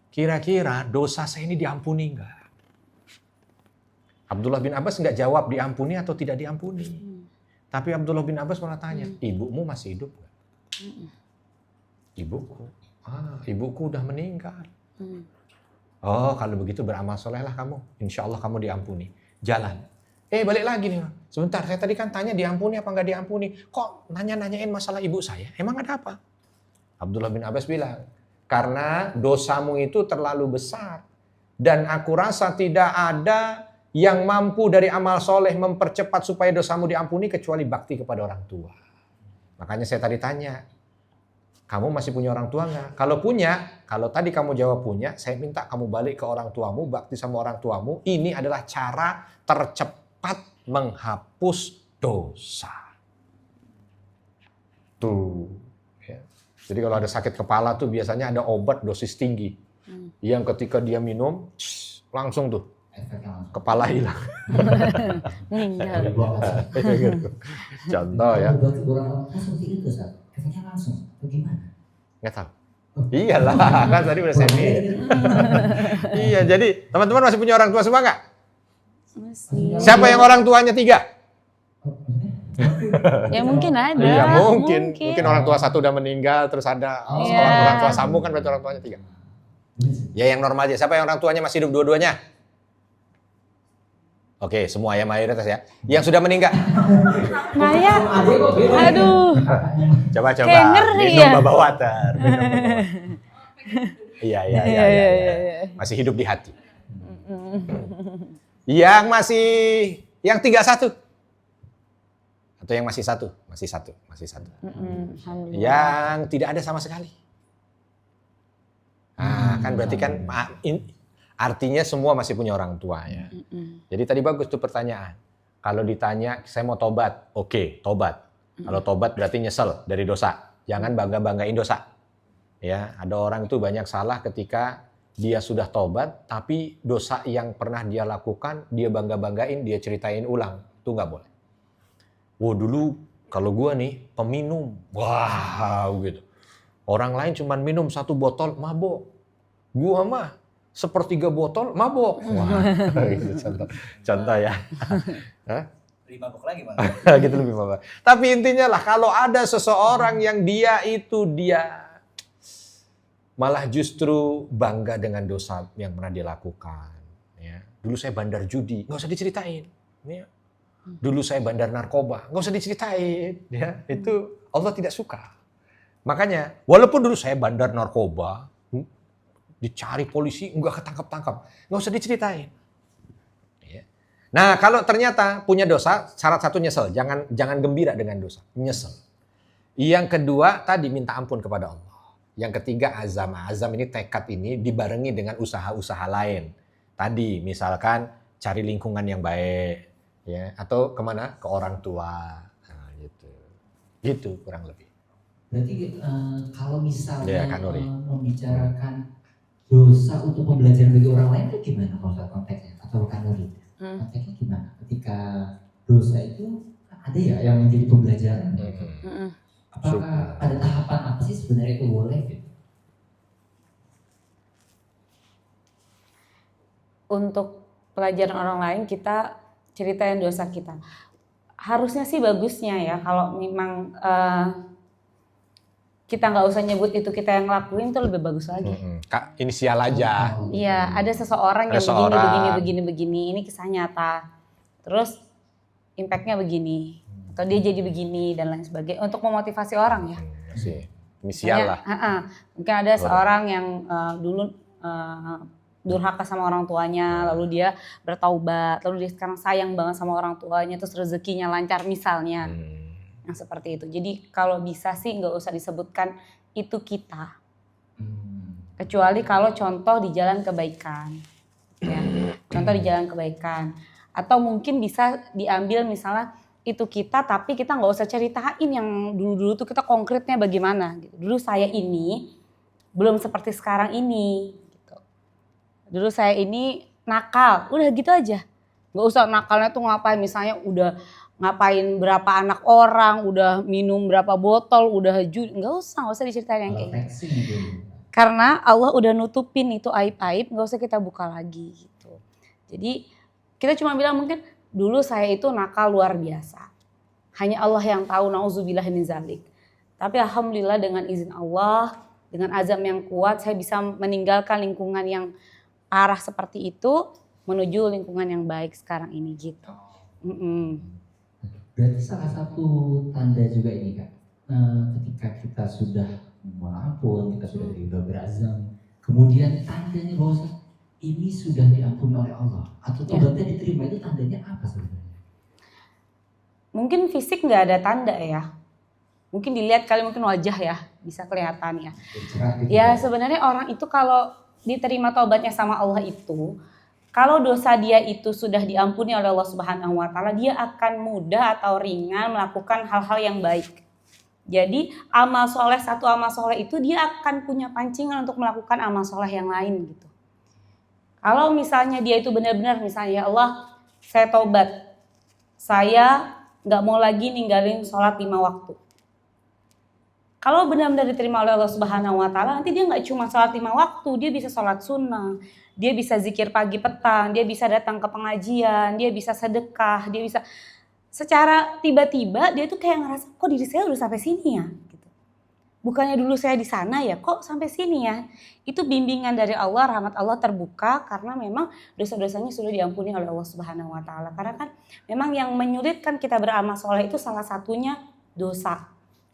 Speaker 1: Kira-kira dosa saya ini diampuni nggak? Abdullah bin Abbas nggak jawab diampuni atau tidak diampuni. Tapi Abdullah bin Abbas malah tanya, ibumu masih hidup nggak? Ibuku? Ibuku udah meninggal. Oh, kalau begitu beramal solehlah kamu. Insya Allah kamu diampuni. Jalan. Balik lagi nih. Sebentar, saya tadi kan tanya diampuni apa nggak diampuni. Kok nanya-nanyain masalah ibu saya? Emang ada apa? Abdullah bin Abbas bilang, karena dosamu itu terlalu besar. Dan aku rasa tidak ada yang mampu dari amal soleh mempercepat supaya dosamu diampuni kecuali bakti kepada orang tua. Makanya saya tadi tanya, kamu masih punya orang tua nggak? Kalau punya, kalau tadi kamu jawab punya, saya minta kamu balik ke orang tuamu, bakti sama orang tuamu. Ini adalah cara tercepat menghapus dosa. Tuh. Ya. Jadi kalau ada sakit kepala tuh biasanya ada obat dosis tinggi. Yang ketika dia minum, langsung tuh kepala hilang.
Speaker 2: Meninggal.
Speaker 1: Contoh ya.
Speaker 3: Orang seperti itu, Ustaz. Efeknya langsung. Bagaimana?
Speaker 1: Nggak tahu. Iyalah, kan tadi udah saya bilang. Iya, jadi teman-teman masih punya orang tua semua nggak?
Speaker 2: Masih.
Speaker 1: Siapa yang orang tuanya 3?
Speaker 2: Ya mungkin ada.
Speaker 1: Iya, mungkin orang tua satu udah meninggal, terus ada orang tua sambung kan berarti orang tuanya 3. Ya yang normal aja. Siapa yang orang tuanya masih hidup dua-duanya? Oke, semua ya mayoritas ya. Yang sudah meninggal.
Speaker 2: Naya, aduh.
Speaker 1: Coba.
Speaker 2: Kayak ngeri
Speaker 1: Minum
Speaker 2: ya.
Speaker 1: baba water. Iya. Masih hidup di hati. Yang 31. Atau yang masih satu? Masih satu.
Speaker 2: Alhamdulillah.
Speaker 1: Yang tidak ada sama sekali. Kan berarti kan artinya semua masih punya orang tua ya. Jadi tadi bagus tuh pertanyaan. Kalau ditanya, saya mau tobat. Oke, tobat. Kalau tobat berarti nyesel dari dosa. Jangan bangga-banggain dosa. Ya, ada orang itu banyak salah ketika dia sudah tobat, tapi dosa yang pernah dia lakukan, dia bangga-banggain, dia ceritain ulang. Itu nggak boleh. Dulu kalau gua nih peminum. Gitu. Orang lain cuma minum 1 botol, mabok. Gua mah 1/3 botol mabok. Gitu contoh ya.
Speaker 6: Lebih mabok lagi malah.
Speaker 1: Gitu lebih mabok. Tapi intinya lah kalau ada seseorang yang dia malah justru bangga dengan dosa yang pernah dia lakukan. Ya. Dulu saya bandar judi, nggak usah diceritain. Ya. Dulu saya bandar narkoba, nggak usah diceritain. Ya. Itu Allah tidak suka. Makanya walaupun dulu saya bandar narkoba, dicari polisi, nggak ketangkap-tangkap. Nggak usah diceritain. Ya. Nah, kalau ternyata punya dosa, syarat satu nyesel. Jangan gembira dengan dosa. Nyesel. Yang kedua, tadi minta ampun kepada Allah. Yang ketiga, azam. Azam ini tekad ini dibarengi dengan usaha-usaha lain. Tadi, misalkan cari lingkungan yang baik. Ya, atau kemana? Ke orang tua. Nah, gitu. Gitu kurang lebih.
Speaker 3: Berarti kalau misalnya
Speaker 1: Ya, Kak Nuri.
Speaker 3: membicarakan dosa untuk pembelajaran bagi orang lain itu gimana konteksnya? Atau bukan Nuri? Konteksnya gimana? Ketika dosa itu ada ya yang menjadi pembelajaran? Apakah ada tahapan apa sih sebenarnya itu boleh? Gitu?
Speaker 2: Untuk pelajaran orang lain kita ceritain dosa kita. Harusnya sih bagusnya ya kalau memang kita nggak usah nyebut itu kita yang ngelakuin tuh lebih bagus lagi.
Speaker 1: Kak, inisial aja.
Speaker 2: Iya, ada seseorang yang begini, ini kisah nyata. Terus impactnya begini, atau dia jadi begini dan lain sebagainya untuk memotivasi orang ya.
Speaker 1: Inisial lah.
Speaker 2: Mungkin ada seorang yang dulu durhaka sama orang tuanya, lalu dia bertaubat, lalu dia sekarang sayang banget sama orang tuanya, terus rezekinya lancar misalnya. Yang seperti itu. Jadi kalau bisa sih nggak usah disebutkan itu kita. Kecuali kalau contoh di jalan kebaikan. Ya, contoh di jalan kebaikan. Atau mungkin bisa diambil misalnya itu kita tapi kita nggak usah ceritain yang dulu-dulu tuh kita konkretnya bagaimana. Gitu. Dulu saya ini belum seperti sekarang ini. Gitu. Dulu saya ini nakal, udah gitu aja. Nggak usah nakalnya tuh ngapain, misalnya udah ngapain berapa anak orang, udah minum berapa botol, udah nggak usah diceritain yang kayak gitu.
Speaker 3: Flexing gitu.
Speaker 2: Karena Allah udah nutupin itu aib-aib, nggak usah kita buka lagi gitu. Jadi kita cuma bilang mungkin dulu saya itu nakal luar biasa. Hanya Allah yang tahu, nauzubillah min zalik. Tapi alhamdulillah dengan izin Allah, dengan azam yang kuat, saya bisa meninggalkan lingkungan yang arah seperti itu menuju lingkungan yang baik sekarang ini gitu.
Speaker 3: Berarti salah satu tanda juga ini Kak, ketika kita sudah mengampun, kita sudah berazam, kemudian tandanya bahwa ini sudah diampuni oleh Allah atau tobatnya diterima, itu tandanya apa sebenarnya?
Speaker 2: Mungkin fisik nggak ada tanda ya, mungkin dilihat kali, mungkin wajah ya bisa kelihatan ya. Ya sebenarnya orang itu kalau diterima taubatnya sama Allah itu, kalau dosa dia itu sudah diampuni oleh Allah Subhanahu wa taala, dia akan mudah atau ringan melakukan hal-hal yang baik. Jadi amal soleh, satu amal soleh itu dia akan punya pancingan untuk melakukan amal soleh yang lain gitu. Kalau misalnya dia itu benar-benar misalnya, ya Allah saya taubat, saya nggak mau lagi ninggalin sholat 5 waktu. Kalau benar-benar diterima oleh Allah Subhanahu wa taala, nanti dia nggak cuma sholat 5 waktu, dia bisa sholat sunnah, dia bisa zikir pagi petang, dia bisa datang ke pengajian, dia bisa sedekah, dia bisa secara tiba-tiba dia tuh kayak ngerasa kok diri saya udah sampai sini ya gitu. Bukannya dulu saya di sana ya, kok sampai sini ya. Itu bimbingan dari Allah, rahmat Allah terbuka karena memang dosa-dosanya sudah diampuni oleh Allah Subhanahu wa taala. Karena kan memang yang menyulitkan kita beramal soleh itu salah satunya dosa.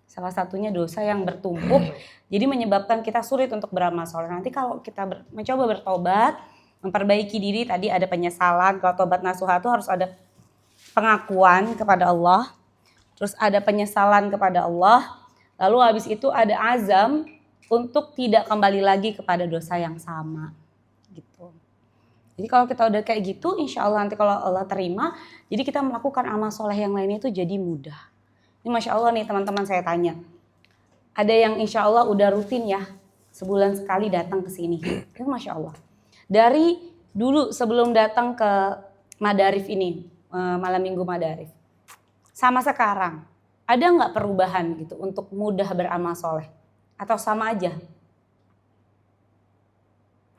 Speaker 2: Salah satunya dosa yang bertumpuk, jadi menyebabkan kita sulit untuk beramal soleh. Nanti kalau kita mencoba bertobat, memperbaiki diri, tadi ada penyesalan, kalau tobat nasuha itu harus ada pengakuan kepada Allah, terus ada penyesalan kepada Allah, lalu habis itu ada azam untuk tidak kembali lagi kepada dosa yang sama gitu. Jadi kalau kita udah kayak gitu, insya Allah nanti kalau Allah terima, jadi kita melakukan amal soleh yang lainnya itu jadi mudah. Ini Masya Allah nih teman-teman saya tanya, ada yang insya Allah udah rutin ya, sebulan sekali datang ke sini. Itu Masya Allah. Dari dulu sebelum datang ke Madarif ini, malam minggu Madarif, sama sekarang, ada nggak perubahan gitu untuk mudah beramal soleh? Atau sama aja?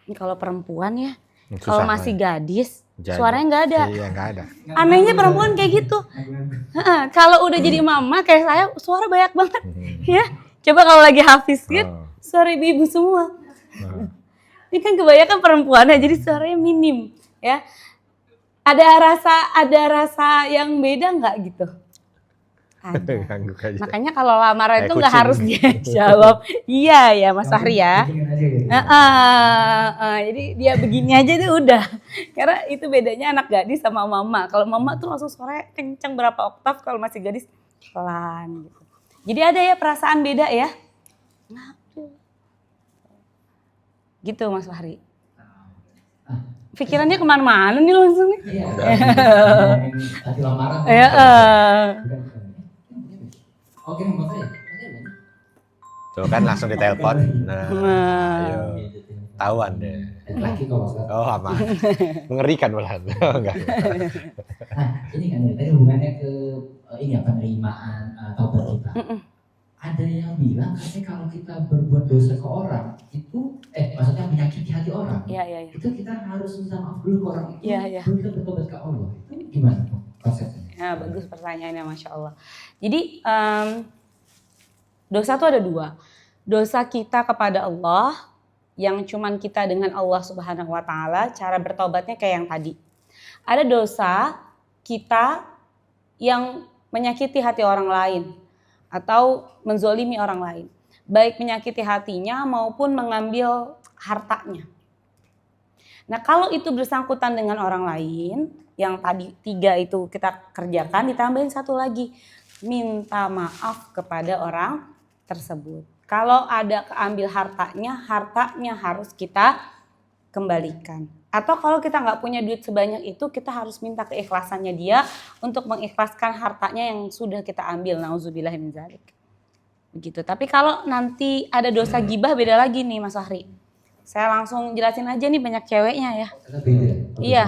Speaker 2: Ini kalau perempuan ya, kalau masih gadis, suaranya nggak ada.
Speaker 1: Iya, nggak ada.
Speaker 2: Anehnya perempuan kayak gitu. Kalau udah jadi mama kayak saya, suara banyak banget. Ya, coba kalau lagi hafiz suara ibu-ibu semua. Ini kan kebanyakan perempuan ya, jadi suaranya minim. Ya, ada rasa yang beda nggak gitu? Ada. Makanya kalau lamaran itu nggak harus dia jawab iya ya Mas Fahri ya. Jadi dia begini aja deh udah. Karena itu bedanya anak gadis sama mama. Kalau mama tuh langsung suaranya kenceng berapa oktav, kalau masih gadis pelan gitu. Jadi ada ya perasaan beda ya. Gitu Mas Fahri. Pikirannya kemana-mana nih langsung nih.
Speaker 3: Iya. Tadi lamaran. Oke, Mbak Fahri.
Speaker 1: Tuh kan langsung ditelepon. Nah, ayo. Tahuan deh.
Speaker 3: Laki kok Mas.
Speaker 1: Oh, aman. Mengerikan malahan. Enggak.
Speaker 3: Nah, ini kan tadi hubungannya ke ini penerimaan taubat kita. Ada yang bilang katanya kalau kita berbuat dosa ke orang itu, maksudnya menyakiti hati orang, itu kita harus minta maaf dulu ke orang itu, baru kita bertobat ke Allah. Ini gimana konsepnya?
Speaker 2: Nah, bagus pertanyaannya, Masya Allah. Jadi dosa itu ada 2. Dosa kita kepada Allah, yang cuman kita dengan Allah Subhanahu wa taala, cara bertobatnya kayak yang tadi. Ada dosa kita yang menyakiti hati orang lain atau menzolimi orang lain, baik menyakiti hatinya maupun mengambil hartanya. Nah, kalau itu bersangkutan dengan orang lain, yang tadi 3 itu kita kerjakan, ditambahin 1 lagi, minta maaf kepada orang tersebut. Kalau ada keambil hartanya harus kita kembalikan. Atau kalau kita nggak punya duit sebanyak itu, kita harus minta keikhlasannya dia untuk mengikhlaskan hartanya yang sudah kita ambil. Nauzubillah min dzalik. Begitu. Tapi kalau nanti ada dosa gibah beda lagi nih Mas Fahri. Saya langsung jelasin aja nih, banyak ceweknya ya.
Speaker 3: Karena beda.
Speaker 2: Iya.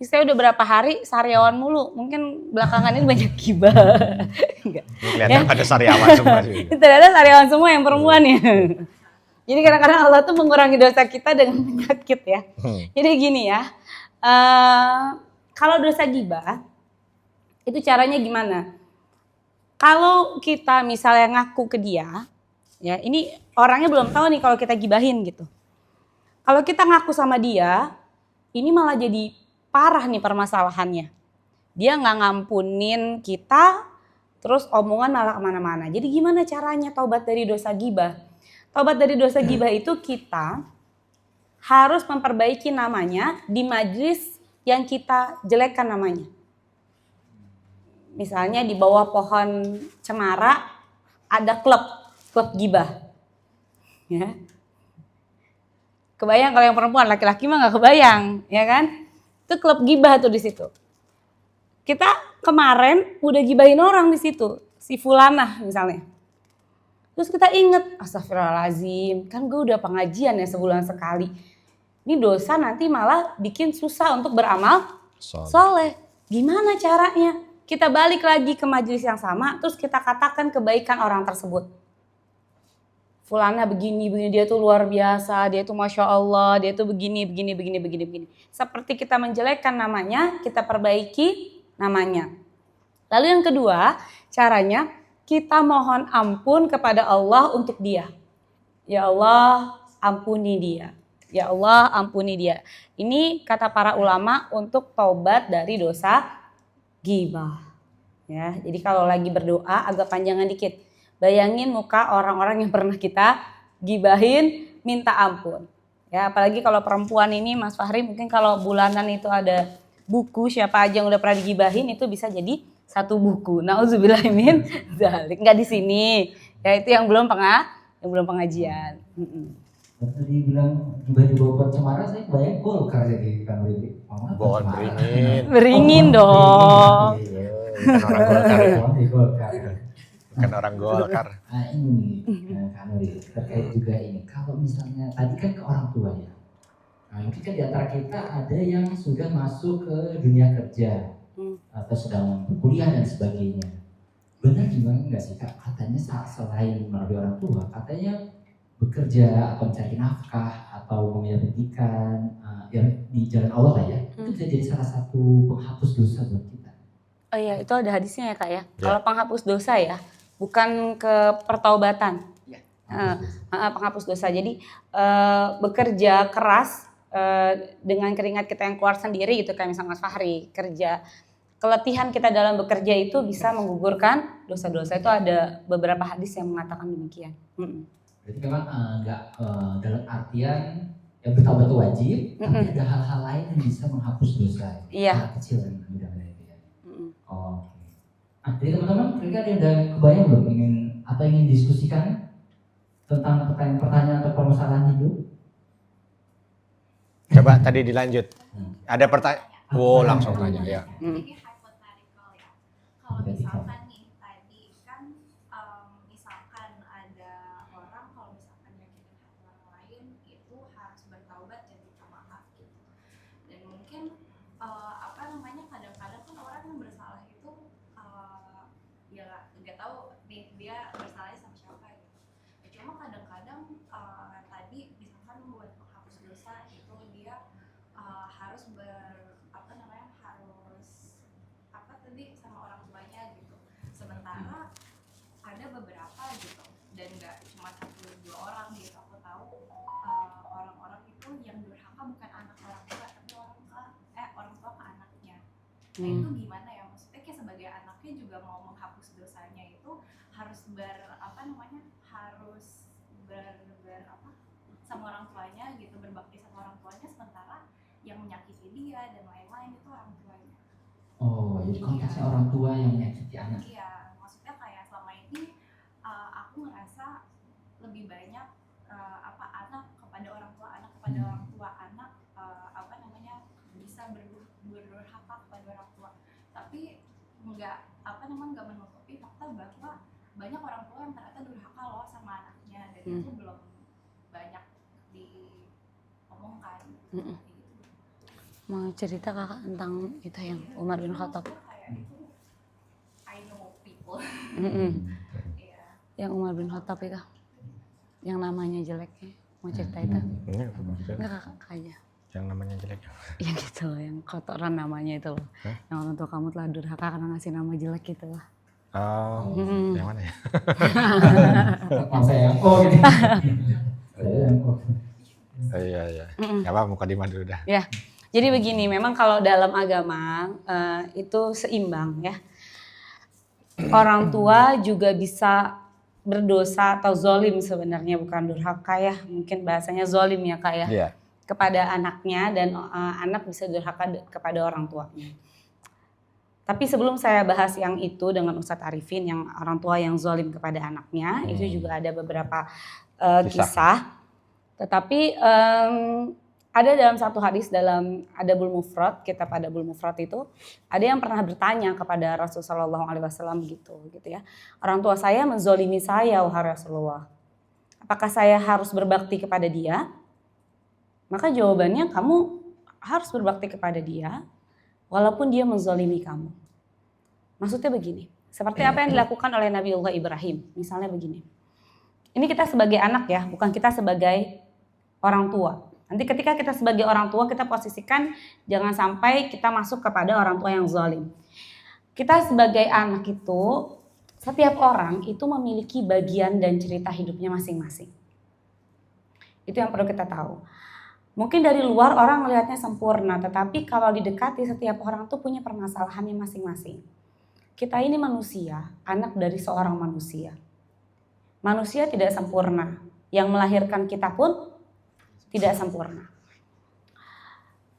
Speaker 2: Saya udah berapa hari sariawan mulu. Mungkin belakangan ini banyak gibah. Enggak.
Speaker 1: Kelihatan pada sariawan semua sih.
Speaker 2: Ternyata sariawan semua yang perempuan ya. Jadi kadang-kadang Allah tuh mengurangi dosa kita dengan penyakit ya. Jadi gini ya, kalau dosa gibah itu caranya gimana? Kalau kita misalnya ngaku ke dia, ya ini orangnya belum tahu nih kalau kita gibahin gitu. Kalau kita ngaku sama dia, ini malah jadi parah nih permasalahannya. Dia nggak ngampunin kita, terus omongan malah kemana-mana. Jadi gimana caranya taubat dari dosa gibah? Taubat dari dosa gibah itu kita harus memperbaiki namanya di majlis yang kita jelekkan namanya. Misalnya di bawah pohon cemara ada klub gibah. Ya. Kebayang kalau yang perempuan, laki-laki mah nggak kebayang, ya kan? Itu klub gibah tuh di situ. Kita kemarin udah gibahin orang di situ, si fulanah misalnya. Terus kita inget, astagfirullahaladzim, kan gue udah pengajian ya sebulan sekali. Ini dosa nanti malah bikin susah untuk beramal soleh. Gimana caranya? Kita balik lagi ke majelis yang sama, terus kita katakan kebaikan orang tersebut. Fulana begini, dia tuh luar biasa, dia tuh Masya Allah, dia tuh begini. Seperti kita menjelekkan namanya, kita perbaiki namanya. Lalu yang kedua, caranya kita mohon ampun kepada Allah untuk dia. Ya Allah, ampuni dia. Ya Allah, ampuni dia. Ini kata para ulama untuk taubat dari dosa ghibah. Ya, jadi kalau lagi berdoa agak panjangan dikit. Bayangin muka orang-orang yang pernah kita gibahin, minta ampun. Ya, apalagi kalau perempuan ini Mas Fahri, mungkin kalau bulanan itu ada buku siapa aja yang udah pernah digibahin itu bisa jadi satu buku. Nauzubillah min dzalik. Enggak di sini. Ya itu yang belum pengajian.
Speaker 3: Tadi bilang gibah di bawah pohon cemara, saya bayang Golkar jadi kan Riri.
Speaker 1: Pohon beringin.
Speaker 2: Beringin dong.
Speaker 1: Bukan orang Golkar ya.
Speaker 3: Golkar.
Speaker 1: Bukan orang Golkar.
Speaker 3: Nah ini Kak Nuri, terkait juga ini. Kalau misalnya tadi kan ke orang tua ya. Nah mungkin kan di antara kita ada yang sudah masuk ke dunia kerja atau sedang berkuliah dan sebagainya. Benar gimana nggak sih Kak? Katanya selain melalui orang tua, katanya bekerja atau mencari nafkah atau memilih pendidikan yang di jalan Allah lah ya, itu bisa jadi salah satu penghapus dosa buat kita.
Speaker 2: Oh iya, itu ada hadisnya ya Kak ya. Kalau penghapus dosa ya, bukan ke pertaubatan.
Speaker 3: Ya.
Speaker 2: Penghapus dosa. Jadi bekerja keras dengan keringat kita yang keluar sendiri gitu kayak misalnya Mas Fahri kerja. Keletihan kita dalam bekerja itu bisa menggugurkan dosa-dosa. Itu ada beberapa hadis yang mengatakan demikian.
Speaker 3: Berarti memang nggak dalam artian yang bertaubat itu wajib, tapi ada hal-hal lain yang bisa menghapus dosa.
Speaker 2: Iya.
Speaker 3: Hal kecil yang mudah-mudahan itu ya. Oke. Jadi teman-teman, kira-kira ada yang udah kebayang belum ingin diskusikan tentang pertanyaan-pertanyaan atau permasalahan hidup?
Speaker 1: Coba tadi dilanjut. Ada pertanyaan. Oh, langsung tanya ya.
Speaker 4: Ini hypothetical ya. Kalau misalkan nih tadi kan misalkan ada orang kalau misalkan nyakitin hati orang lain itu harus bertaubat dan minta maaf gitu. Dan mungkin kadang-kadang kan orang yang bersalah itu ya nggak tahu nih dia bersalahnya sama siapa gitu. Ya, cuma kadang-kadang tadi misalkan membuat penghapus dosa itu dia harus sama orang tuanya gitu. Sementara ada beberapa gitu dan nggak cuma satu dua orang gitu. Aku tahu orang-orang itu yang durhaka bukan anak orang tua tapi orang tua ke anaknya. Nah itu gimana ya? Maksudnya kayak sebagai anaknya juga mau menghapus dosanya itu harus sama orang tuanya gitu, berbakti sama orang tuanya, sementara yang menyakiti dia dan lain-lain itu orang tuanya.
Speaker 3: Oh, jadi konteksnya orang tua yang menyakiti anak.
Speaker 4: Iya, maksudnya kayak selama ini aku ngerasa lebih lebih banyak anak kepada orang tua anak kepada orang tua anak bisa berdurhaka kepada orang tua, tapi nggak menutupi fakta bahwa banyak orang tua yang ternyata durhaka loh sama anaknya, dan itu belum banyak diomongkan. Gitu.
Speaker 2: Mau cerita kakak tentang itu yang Umar bin Khattab?
Speaker 4: Kayak itu, I know people. Iya.
Speaker 2: Yang Umar bin Khattab itu, yang namanya jeleknya, mau cerita itu? Enggak kakak aja.
Speaker 1: Yang namanya jelek.
Speaker 2: Ya gitu loh, yang kotoran namanya itu loh. Yang orang tua kamu telah durhaka karena ngasih nama jelek gitu loh.
Speaker 1: Oh, yang mana ya?
Speaker 3: Saya gitu.
Speaker 1: Iya. Gak apa, muka di dulu dah.
Speaker 2: Ya, jadi begini, memang kalau dalam agama itu seimbang ya. Orang tua juga bisa berdosa atau zolim sebenarnya, bukan durhaka ya. Mungkin bahasanya zolim ya kak ya.
Speaker 1: Iya.
Speaker 2: Kepada anaknya, dan anak bisa durhaka kepada orang tuanya. Tapi sebelum saya bahas yang itu dengan Ustadz Arifin, yang orang tua yang zalim kepada anaknya, itu juga ada beberapa kisah. Tetapi ada dalam satu hadis dalam Adabul Mufrad, kitab Adabul Mufrad itu, ada yang pernah bertanya kepada Rasulullah SAW gitu ya. Orang tua saya menzalimi saya, wahai Rasulullah. Apakah saya harus berbakti kepada dia? Maka jawabannya, kamu harus berbakti kepada dia walaupun dia menzalimi kamu. Maksudnya begini, seperti apa yang dilakukan oleh Nabiullah Ibrahim. Misalnya begini, ini kita sebagai anak ya, bukan kita sebagai orang tua. Nanti ketika kita sebagai orang tua, kita posisikan jangan sampai kita masuk kepada orang tua yang zalim. Kita sebagai anak itu, setiap orang itu memiliki bagian dan cerita hidupnya masing-masing. Itu yang perlu kita tahu. Mungkin dari luar orang melihatnya sempurna, tetapi kalau didekati setiap orang tuh punya permasalahannya masing-masing. Kita ini manusia, anak dari seorang manusia. Manusia tidak sempurna, yang melahirkan kita pun tidak sempurna.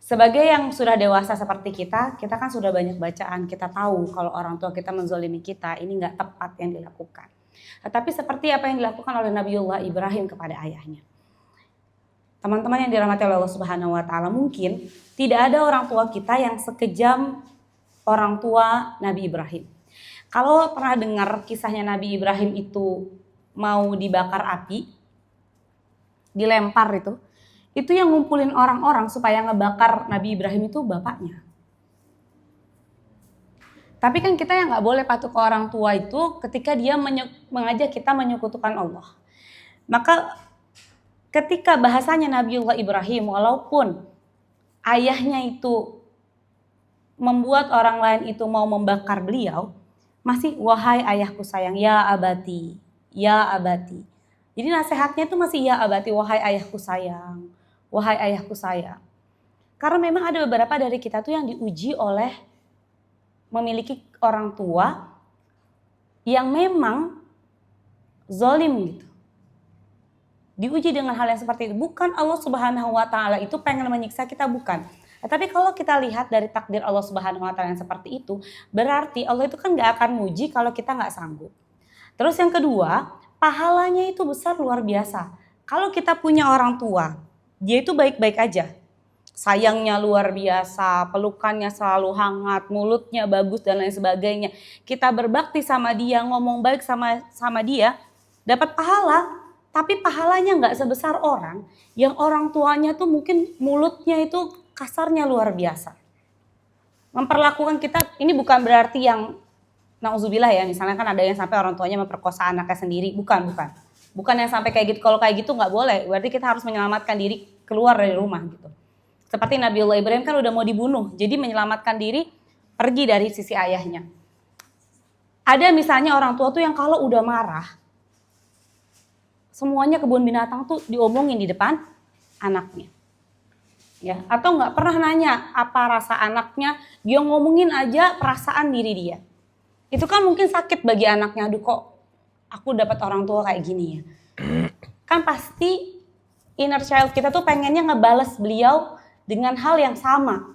Speaker 2: Sebagai yang sudah dewasa seperti kita kan sudah banyak bacaan, kita tahu kalau orang tua kita menzalimi kita, ini nggak tepat yang dilakukan. Tetapi seperti apa yang dilakukan oleh Nabiullah Ibrahim kepada ayahnya. Teman-teman yang dirahmati Allah Subhanahu wa taala, mungkin tidak ada orang tua kita yang sekejam orang tua Nabi Ibrahim. Kalau pernah dengar kisahnya Nabi Ibrahim itu mau dibakar api, dilempar itu yang ngumpulin orang-orang supaya ngebakar Nabi Ibrahim itu bapaknya. Tapi kan kita yang nggak boleh patuh ke orang tua itu ketika dia mengajak kita menyekutukan Allah. Maka ketika bahasanya Nabiullah Ibrahim, walaupun ayahnya itu membuat orang lain itu mau membakar beliau, masih wahai ayahku sayang, ya abati, ya abati. Jadi nasihatnya itu masih ya abati, wahai ayahku sayang, wahai ayahku sayang. Karena memang ada beberapa dari kita tuh yang diuji oleh memiliki orang tua yang memang zalim gitu. Diuji dengan hal yang seperti itu. Bukan Allah Subhanahu wa taala itu pengen menyiksa kita, bukan. Tapi kalau kita lihat dari takdir Allah Subhanahu wa taala yang seperti itu, berarti Allah itu kan gak akan muji kalau kita gak sanggup. Terus yang kedua, pahalanya itu besar luar biasa. Kalau kita punya orang tua, dia itu baik-baik aja. Sayangnya luar biasa, pelukannya selalu hangat, mulutnya bagus dan lain sebagainya. Kita berbakti sama dia, ngomong baik sama dia, dapat pahala. Tapi pahalanya nggak sebesar orang yang orang tuanya tuh mungkin mulutnya itu kasarnya luar biasa. Memperlakukan kita, ini bukan berarti yang nauzubillah ya, misalnya kan ada yang sampai orang tuanya memperkosa anaknya sendiri, bukan. Bukan yang sampai kayak gitu, kalau kayak gitu nggak boleh, berarti kita harus menyelamatkan diri keluar dari rumah gitu. Seperti Nabiullah Ibrahim kan udah mau dibunuh, jadi menyelamatkan diri pergi dari sisi ayahnya. Ada misalnya orang tua tuh yang kalau udah marah, semuanya kebun binatang tuh diomongin di depan anaknya. Ya, atau nggak pernah nanya apa rasa anaknya, dia ngomongin aja perasaan diri dia. Itu kan mungkin sakit bagi anaknya, aduh kok aku dapat orang tua kayak gini ya. Kan pasti inner child kita tuh pengennya ngebales beliau dengan hal yang sama.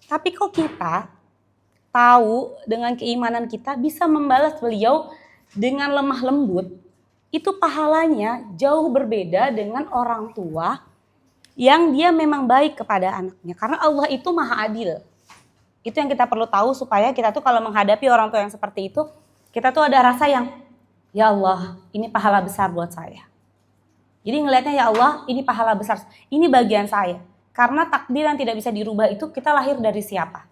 Speaker 2: Tapi kok kita tahu dengan keimanan kita bisa membalas beliau dengan lemah lembut, itu pahalanya jauh berbeda dengan orang tua yang dia memang baik kepada anaknya. Karena Allah itu maha adil. Itu yang kita perlu tahu supaya kita tuh kalau menghadapi orang tua yang seperti itu, kita tuh ada rasa yang, ya Allah, ini pahala besar buat saya. Jadi ngelihatnya, ya Allah, ini pahala besar, ini bagian saya. Karena takdir yang tidak bisa dirubah itu kita lahir dari siapa.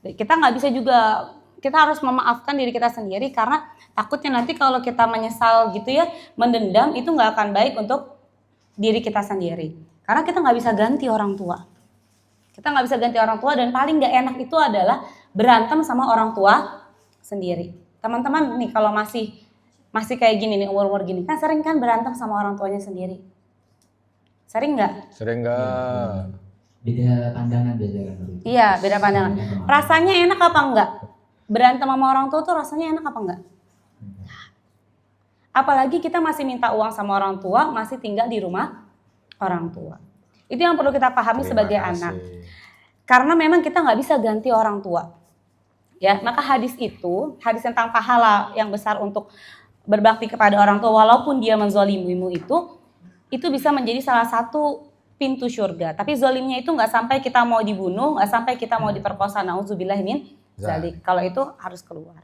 Speaker 2: Kita nggak bisa juga, kita harus memaafkan diri kita sendiri karena takutnya nanti kalau kita menyesal gitu ya, mendendam itu nggak akan baik untuk diri kita sendiri. Karena kita nggak bisa ganti orang tua. Kita nggak bisa ganti orang tua dan paling nggak enak itu adalah berantem sama orang tua sendiri. Teman-teman nih kalau masih kayak gini nih, umur-umur gini kan sering kan berantem sama orang tuanya sendiri. Sering nggak?
Speaker 1: Sering nggak?
Speaker 3: Beda pandangan beda kan?
Speaker 2: Iya, beda pandangan. Rasanya enak apa enggak? Berantem sama orang tua tuh rasanya enak apa enggak? Apalagi kita masih minta uang sama orang tua, masih tinggal di rumah orang tua. Itu yang perlu kita pahami
Speaker 1: Terima
Speaker 2: sebagai
Speaker 1: kasih.
Speaker 2: anak. Karena memang kita nggak bisa ganti orang tua. Ya, maka hadis itu, hadis tentang pahala yang besar untuk berbakti kepada orang tua walaupun dia menzolimimu itu bisa menjadi salah satu pintu surga. Tapi zolimnya itu nggak sampai kita mau dibunuh, nggak sampai kita mau diperkosa. Nauzubillah min zalik. Kalau itu harus keluar.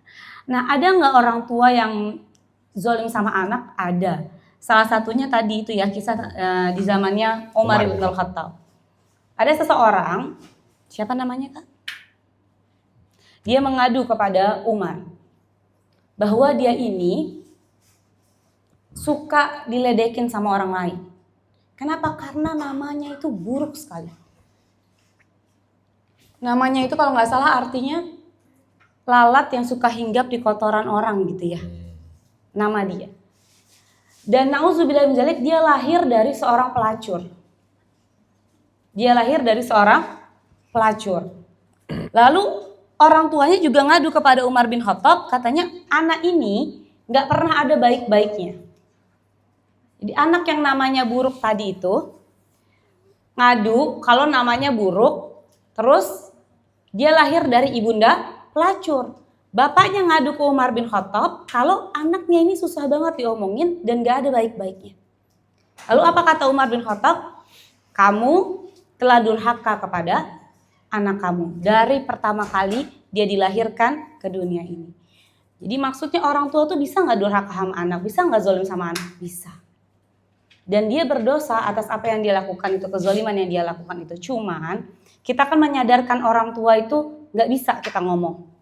Speaker 2: Nah, ada nggak orang tua yang zolim sama anak? Ada. Salah satunya tadi itu ya kisah di zamannya Umar bin Khattab. Ada seseorang, siapa namanya Kak? Dia mengadu kepada Umar bahwa dia ini suka diledekin sama orang lain. Kenapa? Karena namanya itu buruk sekali. Namanya itu kalau nggak salah artinya lalat yang suka hinggap di kotoran orang gitu ya. Nama dia. Dan nauzubillah min dzalik, dia lahir dari seorang pelacur. Dia lahir dari seorang pelacur. Lalu orang tuanya juga ngadu kepada Umar bin Khattab, katanya anak ini nggak pernah ada baik-baiknya. Jadi anak yang namanya buruk tadi itu ngadu kalau namanya buruk, terus dia lahir dari ibunda pelacur. Bapaknya ngadu ke Umar bin Khattab kalau anaknya ini susah banget diomongin dan gak ada baik-baiknya. Lalu apa kata Umar bin Khattab? Kamu telah durhaka kepada anak kamu. Dari pertama kali dia dilahirkan ke dunia ini. Jadi maksudnya orang tua tuh bisa gak durhaka sama anak? Bisa gak zolim sama anak? Bisa. Dan dia berdosa atas apa yang dia lakukan itu, kezoliman yang dia lakukan itu. Cuman kita kan menyadarkan orang tua itu gak bisa kita ngomong.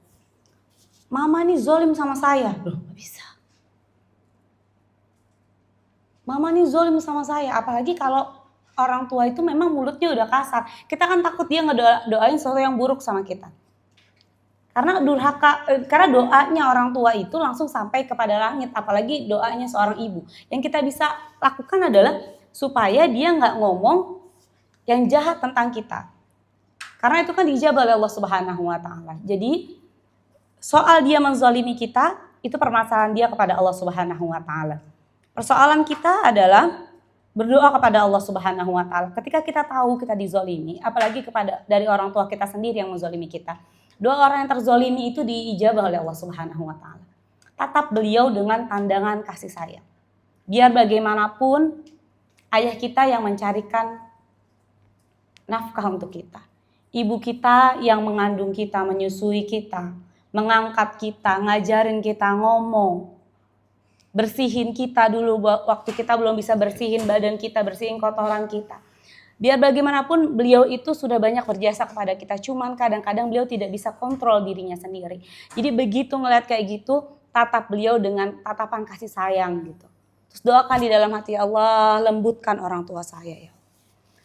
Speaker 2: Mama nih zolim sama saya. Loh, gak bisa. Mama nih zolim sama saya. Apalagi kalau orang tua itu memang mulutnya udah kasar. Kita kan takut dia ngedoain sesuatu yang buruk sama kita. Karena karena doanya orang tua itu langsung sampai kepada langit. Apalagi doanya seorang ibu. Yang kita bisa lakukan adalah supaya dia gak ngomong yang jahat tentang kita. Karena itu kan dijabah oleh Allah Subhanahu wa Ta'ala. Jadi soal dia menzalimi kita, itu permasalahan dia kepada Allah Subhanahu wa Ta'ala. Persoalan kita adalah berdoa kepada Allah Subhanahu wa Ta'ala. Ketika kita tahu kita dizalimi, apalagi dari orang tua kita sendiri yang menzalimi kita. Doa orang yang terzalimi itu diijabah oleh Allah Subhanahu wa Ta'ala. Tatap beliau dengan pandangan kasih sayang. Biar bagaimanapun ayah kita yang mencarikan nafkah untuk kita. Ibu kita yang mengandung kita, menyusui kita, mengangkat kita, ngajarin kita ngomong, bersihin kita dulu waktu kita belum bisa bersihin badan kita, bersihin kotoran kita. Biar bagaimanapun beliau itu sudah banyak berjasa kepada kita, cuman kadang-kadang beliau tidak bisa kontrol dirinya sendiri. Jadi begitu ngeliat kayak gitu, tatap beliau dengan tatapan kasih sayang gitu. Terus doakan di dalam hati, Allah lembutkan orang tua saya ya.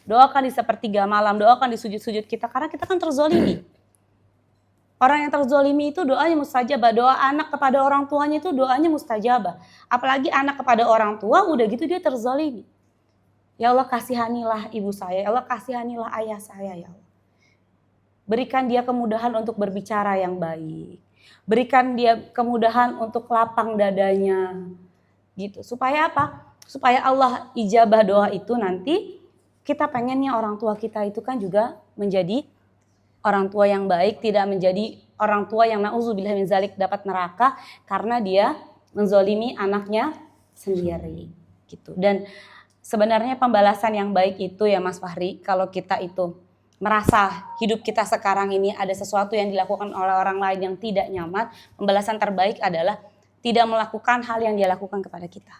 Speaker 2: Doakan di sepertiga malam, doakan di sujud-sujud kita, karena kita kan terzolimi. Orang yang terzolimi itu doanya mustajabah. Doa anak kepada orang tuanya itu doanya mustajabah. Apalagi anak kepada orang tua udah gitu dia terzolimi. Ya Allah kasihanilah ibu saya. Ya Allah kasihanilah ayah saya ya Allah. Berikan dia kemudahan untuk berbicara yang baik. Berikan dia kemudahan untuk lapang dadanya. Gitu. Supaya apa? Supaya Allah ijabah doa itu nanti kita pengennya orang tua kita itu kan juga menjadi orang tua yang baik, tidak menjadi orang tua yang na'udzubillah min zalik dapat neraka karena dia menzolimi anaknya sendiri gitu. Dan sebenarnya pembalasan yang baik itu ya Mas Fahri, kalau kita itu merasa hidup kita sekarang ini ada sesuatu yang dilakukan oleh orang lain yang tidak nyaman, pembalasan terbaik adalah tidak melakukan hal yang dia lakukan kepada kita.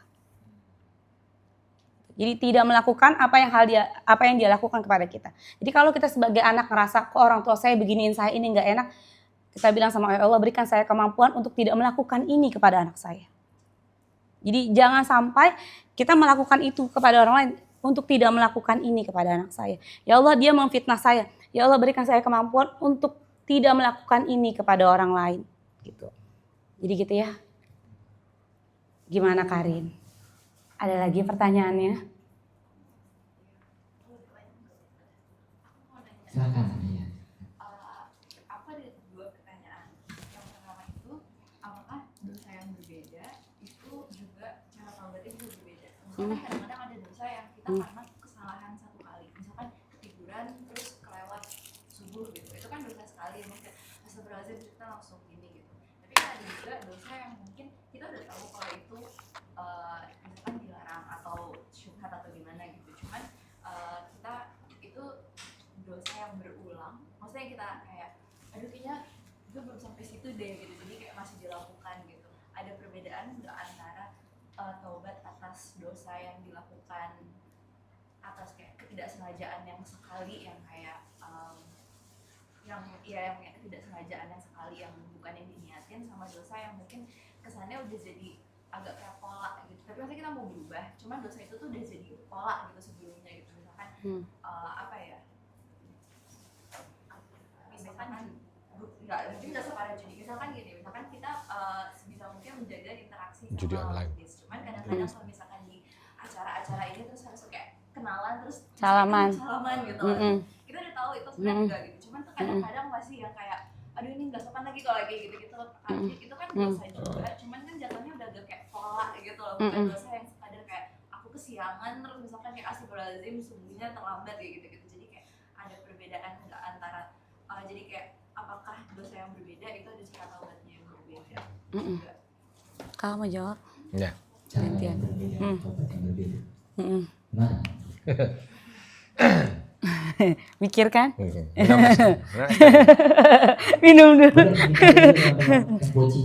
Speaker 2: Jadi tidak melakukan apa yang dia lakukan kepada kita. Jadi kalau kita sebagai anak ngerasa kok orang tua saya beginiin saya ini nggak enak, kita bilang sama Allah, berikan saya kemampuan untuk tidak melakukan ini kepada anak saya. Jadi jangan sampai kita melakukan itu kepada orang lain untuk tidak melakukan ini kepada anak saya. Ya Allah, dia memfitnah saya. Ya Allah, berikan saya kemampuan untuk tidak melakukan ini kepada orang lain. Gitu. Jadi gitu ya. Gimana Karin? Ada lagi pertanyaannya?
Speaker 3: Silakan. Iya.
Speaker 4: Apa dari dua pertanyaan? Yang pertama itu, apakah dosa yang berbeda itu juga cara taubatnya juga berbeda? Misalkan kadang-kadang ada dosa yang kita karena kesalahan satu kali, misalkan ketiduran terus kelewat subuh gitu, itu kan dosa sekali, mungkin astagfirullahaladzim kita langsung ini gitu. Tapi kan ada juga dosa yang mungkin kita udah tahu kalau itu misalkan dilarang atau syubhat atau gimana gitu, cuman kita itu dosa yang berulang, maksudnya kita kayak aduh kayaknya gue belum sampai situ deh gitu, jadi kayak masih dilakukan gitu. Ada perbedaan nggak antara taubat atas dosa yang dilakukan atas kayak ketidaksengajaan yang sekali, yang kayak yang ketidaksengajaan yang sekali yang bukan yang diniatin, sama dosa yang mungkin kesannya udah jadi agak kayak pola gitu, tapi maksudnya kita mau berubah, cuman dosa itu tuh udah jadi pola gitu sebelumnya gitu. Misalkan apa ya, misalkan nggak mungkin nggak separah judi, misalkan gini, misalkan kita sebisa mungkin menjaga interaksi
Speaker 1: Judi
Speaker 4: sama
Speaker 1: online.
Speaker 4: artis, cuman kadang-kadang kalau misalkan di acara-acara ini terus harus kayak kenalan terus
Speaker 2: Salaman
Speaker 4: gitu kita udah tahu itu sebenarnya enggak gitu, cuman tuh kadang-kadang masih yang kayak aduh ini nggak sopan lagi kalau kayak gitu-gitu. Itu kan dosa juga, cuman kan jatuhnya udah agak kayak pola gitu loh, bukan dosa yang sekadar kayak aku kesiangan terus misalkan kayak astagfirullahaladzim subuhnya terlambat kayak gitu-gitu. Jadi kayak ada perbedaan nggak antara jadi kayak apakah dosa yang berbeda itu ada cara taubatnya yang berbeda juga.
Speaker 2: Kamu jawab.
Speaker 1: Ya.
Speaker 3: Cara
Speaker 2: Gantian.
Speaker 3: yang berbeda, taubat yang berbeda.
Speaker 2: Mm-mm.
Speaker 3: Gimana?
Speaker 2: Mikir kan?
Speaker 1: Minum Mas.
Speaker 2: Minum dulu.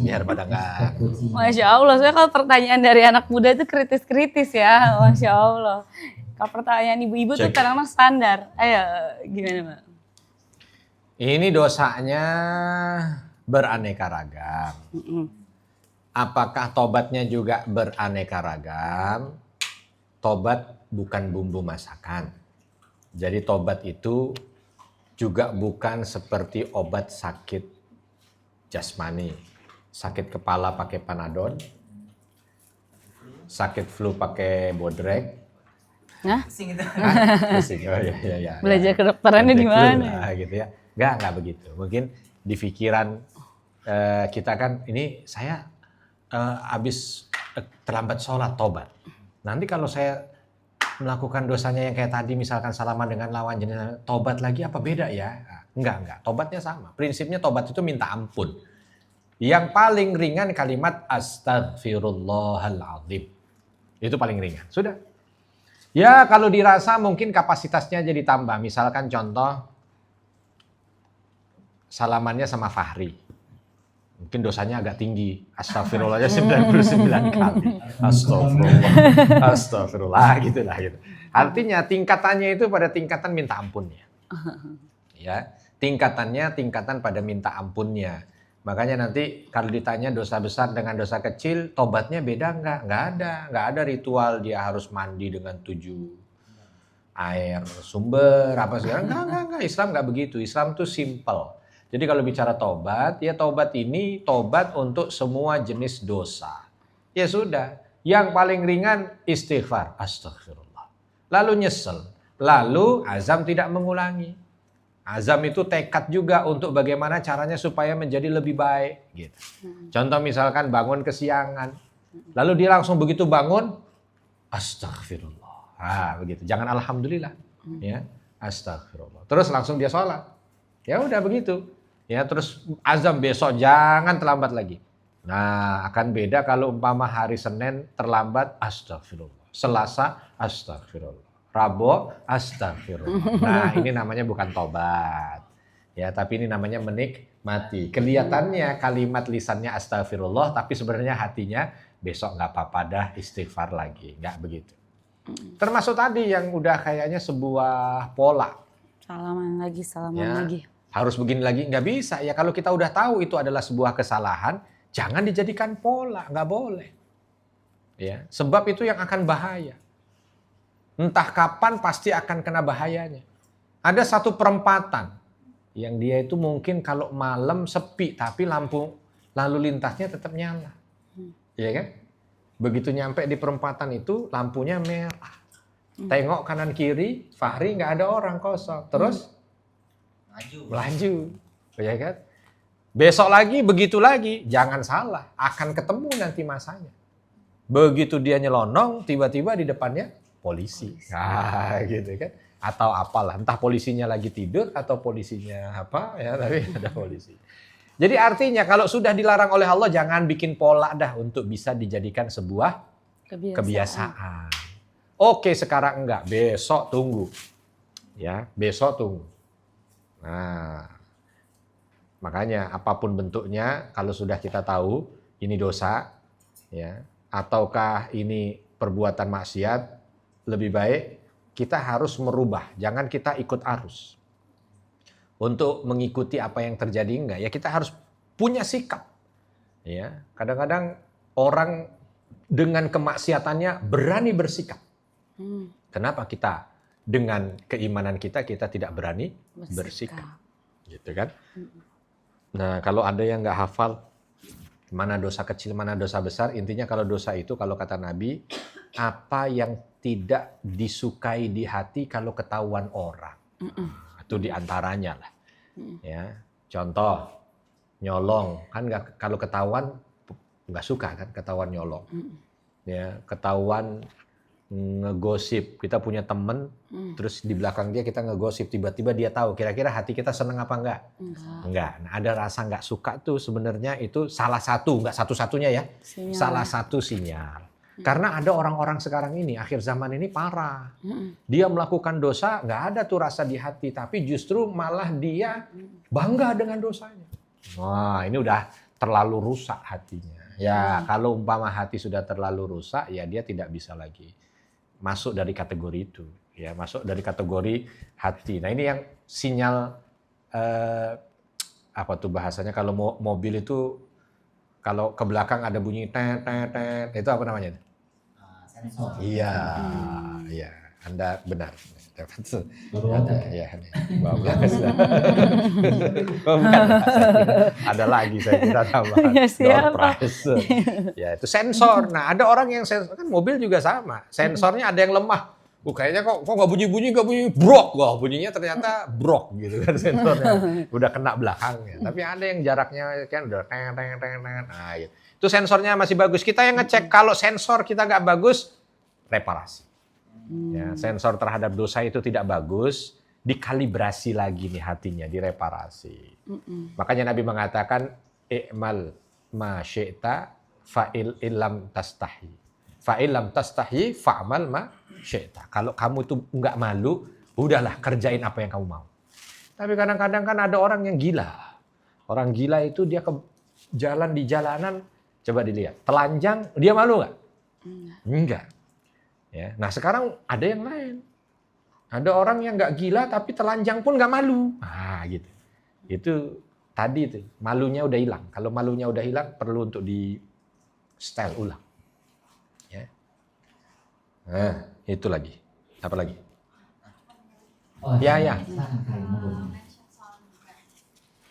Speaker 1: Biar pada nggak.
Speaker 2: Masya Allah, saya kalau pertanyaan dari anak muda itu kritis-kritis ya, Masya Allah. Kalau pertanyaan ibu-ibu tuh
Speaker 1: Cek.
Speaker 2: kadang-kadang standar. Ayo, gimana Mbak?
Speaker 1: Ini dosanya beraneka ragam. Apakah tobatnya juga beraneka ragam? Tobat bukan bumbu masakan. Jadi tobat itu juga bukan seperti obat sakit jasmani. Sakit kepala pakai Panadol, sakit flu pakai Bodrek.
Speaker 2: Nah,
Speaker 1: Pusing. Oh iya.
Speaker 2: belajar kedokterannya di
Speaker 1: Bodrek flu
Speaker 2: mana?
Speaker 1: lah, gitu ya. Enggak begitu. Mungkin di pikiran kita kan ini saya habis terlambat sholat, tobat. Nanti kalau saya melakukan dosanya yang kayak tadi, misalkan salaman dengan lawan jenis, tobat lagi apa beda ya? Enggak. Tobatnya sama. Prinsipnya tobat itu minta ampun. Yang paling ringan kalimat astaghfirullahaladzim. Itu paling ringan. Sudah. Ya kalau dirasa mungkin kapasitasnya jadi tambah. Misalkan contoh, salamannya sama Fahri. Mungkin dosanya agak tinggi. Astagfirullahnya 99 kali. Astagfirullah gitulah gitu. Artinya tingkatannya itu pada tingkatan minta ampunnya. Ya, tingkatan pada minta ampunnya. Makanya nanti kalau ditanya dosa besar dengan dosa kecil, tobatnya beda enggak? Enggak ada ritual dia harus mandi dengan 7 air sumber apa segala. Enggak. Islam enggak begitu. Islam tuh simple. Jadi kalau bicara tobat, ya tobat ini tobat untuk semua jenis dosa. Ya sudah, yang paling ringan istighfar, astagfirullah. Lalu nyesel, lalu azam tidak mengulangi. Azam itu tekad juga untuk bagaimana caranya supaya menjadi lebih baik. Gitu. Contoh misalkan bangun kesiangan, lalu dia langsung begitu bangun, astagfirullah. Begitu. Jangan alhamdulillah, ya astagfirullah. Terus langsung dia sholat. Ya udah begitu. Ya terus azam besok jangan terlambat lagi. Nah, akan beda kalau umpama hari Senin terlambat, astagfirullah. Selasa, astagfirullah. Rabu, astagfirullah. Nah, ini namanya bukan tobat. Ya, tapi ini namanya menikmati. Kelihatannya kalimat lisannya astagfirullah, tapi sebenarnya hatinya besok nggak apa-apa dah, istighfar lagi. Nggak begitu. Termasuk tadi yang udah kayaknya sebuah pola.
Speaker 2: Salaman
Speaker 1: Ya,
Speaker 2: lagi.
Speaker 1: harus begini lagi, nggak bisa. Ya kalau kita udah tahu itu adalah sebuah kesalahan, jangan dijadikan pola, nggak boleh. Ya, sebab itu yang akan bahaya. Entah kapan pasti akan kena bahayanya. Ada satu perempatan yang dia itu mungkin kalau malam sepi, tapi lampu lalu lintasnya tetap nyala. Iya kan? Begitu nyampe di perempatan itu, lampunya merah. Tengok kanan kiri, Fahri nggak ada orang, kosong. Terus melaju, ya kan? Besok lagi, begitu lagi, jangan salah, akan ketemu nanti masanya. Begitu dia nyelonong, tiba-tiba di depannya polisi. Nah, gitu kan? Atau apalah, entah polisinya lagi tidur atau polisinya apa, ya, tapi ada polisi. Jadi artinya kalau sudah dilarang oleh Allah, jangan bikin pola dah untuk bisa dijadikan sebuah kebiasaan. Oke, sekarang enggak, besok tunggu. Ya, besok tunggu. Nah, makanya apapun bentuknya, kalau sudah kita tahu ini dosa, ya, ataukah ini perbuatan maksiat, lebih baik kita harus merubah. Jangan kita ikut arus. Untuk mengikuti apa yang terjadi enggak, ya kita harus punya sikap. Ya, kadang-kadang orang dengan kemaksiatannya berani bersikap. Kenapa kita dengan keimanan kita tidak berani bersikap? Gitu kan? Nah, kalau ada yang nggak hafal mana dosa kecil, mana dosa besar, intinya kalau dosa itu, kalau kata Nabi, apa yang tidak disukai di hati kalau ketahuan orang. Itu diantaranya lah. Ya, contoh nyolong, kan nggak, kalau ketahuan nggak suka kan ketahuan nyolong. Ya, ketahuan ngegosip, kita punya temen, terus di belakang dia kita ngegosip, tiba-tiba dia tahu, kira-kira hati kita seneng apa enggak? Enggak. Nah, ada rasa enggak suka tuh sebenarnya itu salah satu, enggak satu-satunya ya, salah satu sinyal. Karena ada orang-orang sekarang ini, akhir zaman ini parah. Dia melakukan dosa, enggak ada tuh rasa di hati, tapi justru malah dia bangga dengan dosanya. Wah, ini udah terlalu rusak hatinya. Ya, kalau umpama hati sudah terlalu rusak, ya dia tidak bisa lagi masuk dari kategori itu, ya, masuk dari kategori hati. Nah, ini yang sinyal apa tuh bahasanya, kalau mobil itu kalau ke belakang ada bunyi tet tet tet, itu apa namanya?
Speaker 3: Sensor.
Speaker 1: Iya, iya, Anda benar.
Speaker 3: Baru ada.
Speaker 1: Ya, bablas. Oh, bukan. Ada lagi saya kira tambahan.
Speaker 2: Ya, siapa?
Speaker 1: Ya, itu sensor. Nah, ada orang yang sensor, kan mobil juga sama. Sensornya ada yang lemah. Kayaknya kok nggak bunyi, brok. Wah, bunyinya ternyata brok gitu kan sensornya. Udah kena belakangnya. Tapi ada yang jaraknya kan udah teng. Nah, gitu. Itu sensornya masih bagus. Kita yang ngecek kalau sensor kita nggak bagus, reparasi. Ya, sensor terhadap dosa itu tidak bagus, dikalibrasi lagi nih hatinya, direparasi. Makanya Nabi mengatakan, i'mal ma syi'ta fa'il illam tastahi. Fa'il lam tastahi fa'mal ma syi'ta. Kalau kamu itu enggak malu, udahlah kerjain apa yang kamu mau. Tapi kadang-kadang kan ada orang yang gila. Orang gila itu dia ke jalan di jalanan, coba dilihat, telanjang, dia malu nggak? Enggak. Ya, nah sekarang ada yang lain. Ada orang yang nggak gila tapi telanjang pun nggak malu. Ah, gitu. Itu tadi itu malunya udah hilang. Kalau malunya udah hilang perlu untuk di style ulang. Ya. Nah, itu lagi. Apa lagi?
Speaker 3: Oh,
Speaker 1: Ya, ya.
Speaker 3: Silakan, Kak, monggo.
Speaker 4: mention soal gibah.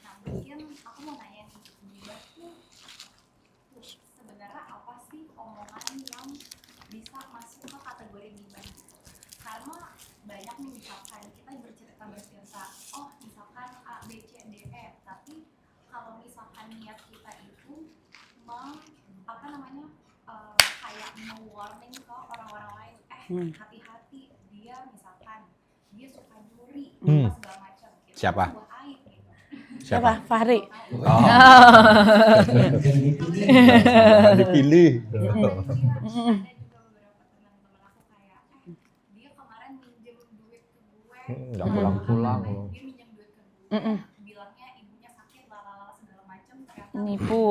Speaker 4: Nah mungkin aku mau nanya nih, gibah tuh sebenarnya apa sih omongan yang bisa masuk ke kategori gibah? Karena banyak nih, misalkan kita bercerita, oh misalkan A, B, C, D, E, tapi kalau misalkan niat kita itu kayak warning ke orang-orang lain, hati-hati, dia misalkan dia suka nyuri, segala macam gitu.
Speaker 1: Siapa?
Speaker 4: Sebuah aib gitu.
Speaker 2: Siapa? Fahri.
Speaker 1: Oh.
Speaker 3: Jangan dipilih.
Speaker 1: Dipilih.
Speaker 4: Ada juga beberapa teman-teman aku kayak dia kemarin minjem duit ke gue
Speaker 1: Nggak pulang-pulang.
Speaker 4: dia minjem duit ke gue bilangnya ibunya sakit lalala segala macam ternyata
Speaker 2: Nipu.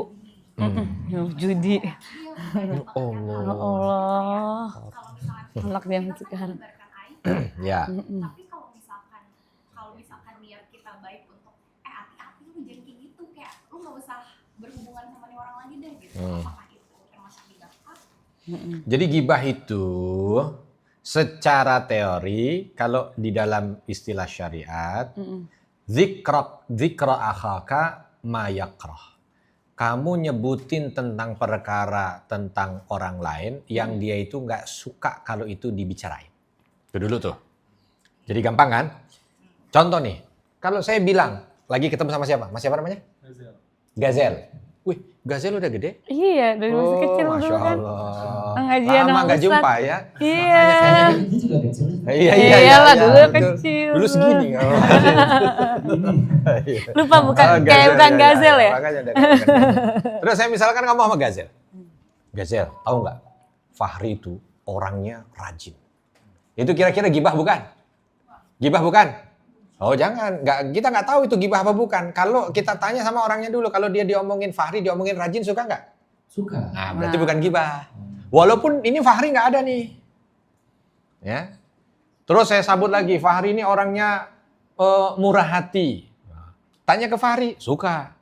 Speaker 2: Judi.
Speaker 4: dia banyak banget
Speaker 1: Allah.
Speaker 2: Ya Allah.
Speaker 4: kalau misalkan
Speaker 2: Anak yang
Speaker 4: kita kan
Speaker 2: sekarang.
Speaker 4: menyebarkan aib
Speaker 1: Ya.
Speaker 4: tapi kalau misalkan niat kita baik untuk hati-hati lu jangan kayak gitu kayak lu nggak usah berhubungan sama nih orang lagi deh gitu apakah itu termasuk gibah?
Speaker 1: Jadi gibah itu secara teori kalau di dalam istilah syariat dzikra akhaka ma yakrah. Kamu nyebutin tentang perkara tentang orang lain yang dia itu nggak suka kalau itu dibicarain. Itu dulu tuh. Jadi gampang kan? Contoh nih, kalau saya bilang lagi ketemu sama siapa? Mas siapa namanya? Gazel. Wih, Gazel udah gede?
Speaker 2: Iya, dari masih kecil
Speaker 1: Masya
Speaker 2: dulu kan.
Speaker 1: Allah.
Speaker 2: Ngajian
Speaker 1: Lama
Speaker 2: sama
Speaker 1: nggak
Speaker 2: Ustadz.
Speaker 1: jumpa ya?
Speaker 2: Iya.
Speaker 3: Dia juga kecil.
Speaker 1: Iya,
Speaker 2: Iyalah, dulu
Speaker 1: betul.
Speaker 2: kecil.
Speaker 1: Dulu segini. Oh.
Speaker 2: Lupa bukan
Speaker 1: Oh,
Speaker 2: kayak bukan Gazel ya?
Speaker 1: Makanya udah kayak bukan Gazel. Terus saya misalkan ngomong sama Gazel. Gazel, tahu nggak? Fahri itu orangnya rajin. Itu kira-kira gibah bukan? Gibah bukan? Oh jangan, kita nggak tahu itu gibah apa bukan. Kalau kita tanya sama orangnya dulu, kalau dia diomongin Fahri, diomongin rajin, suka nggak?
Speaker 3: Suka.
Speaker 1: Nah, berarti bukan gibah. Walaupun ini Fahri nggak ada nih. Ya. Terus saya sabut lagi, Fahri ini orangnya murah hati. Tanya ke Fahri, suka.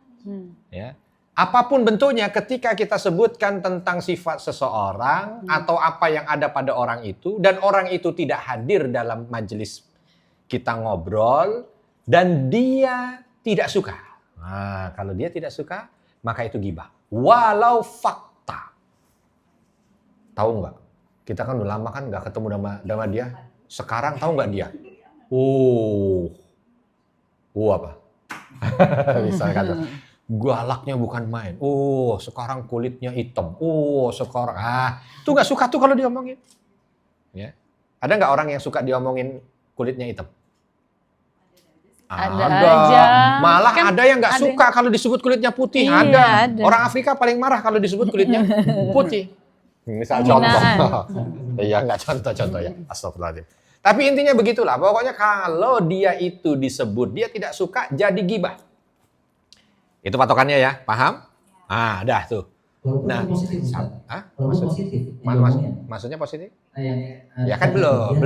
Speaker 1: Ya. Apapun bentuknya, ketika kita sebutkan tentang sifat seseorang atau apa yang ada pada orang itu, dan orang itu tidak hadir dalam majelis kita ngobrol, dan dia tidak suka. Nah, kalau dia tidak suka, maka itu gibah. Walau fakta. Tahu nggak? Kita kan udah lama kan nggak ketemu sama dia. Sekarang tahu nggak dia? Apa? Misalnya kata, galaknya bukan main. Sekarang kulitnya hitam. Sekarang. Itu nggak suka tuh kalau diomongin. Ya. Ada nggak orang yang suka diomongin kulitnya hitam?
Speaker 2: Ada aja.
Speaker 1: Malah
Speaker 2: Kan
Speaker 1: ada yang nggak
Speaker 2: ada
Speaker 1: suka kalau disebut kulitnya putih.
Speaker 2: Iya, ada.
Speaker 1: Orang Afrika paling marah kalau disebut kulitnya putih. Misal
Speaker 2: Penghinaan.
Speaker 1: contoh. Iya nggak contoh ya. Astagfirullahaladzim. Tapi intinya begitulah. Pokoknya kalau dia itu disebut, dia tidak suka, jadi gibah. Itu patokannya ya, paham? Dah tuh.
Speaker 3: Walaupun
Speaker 1: Nah,
Speaker 3: itu positif, Ustaz.
Speaker 1: Hah?
Speaker 3: Walaupun positif.
Speaker 1: Maksudnya positif?
Speaker 3: Ya
Speaker 1: kan belum.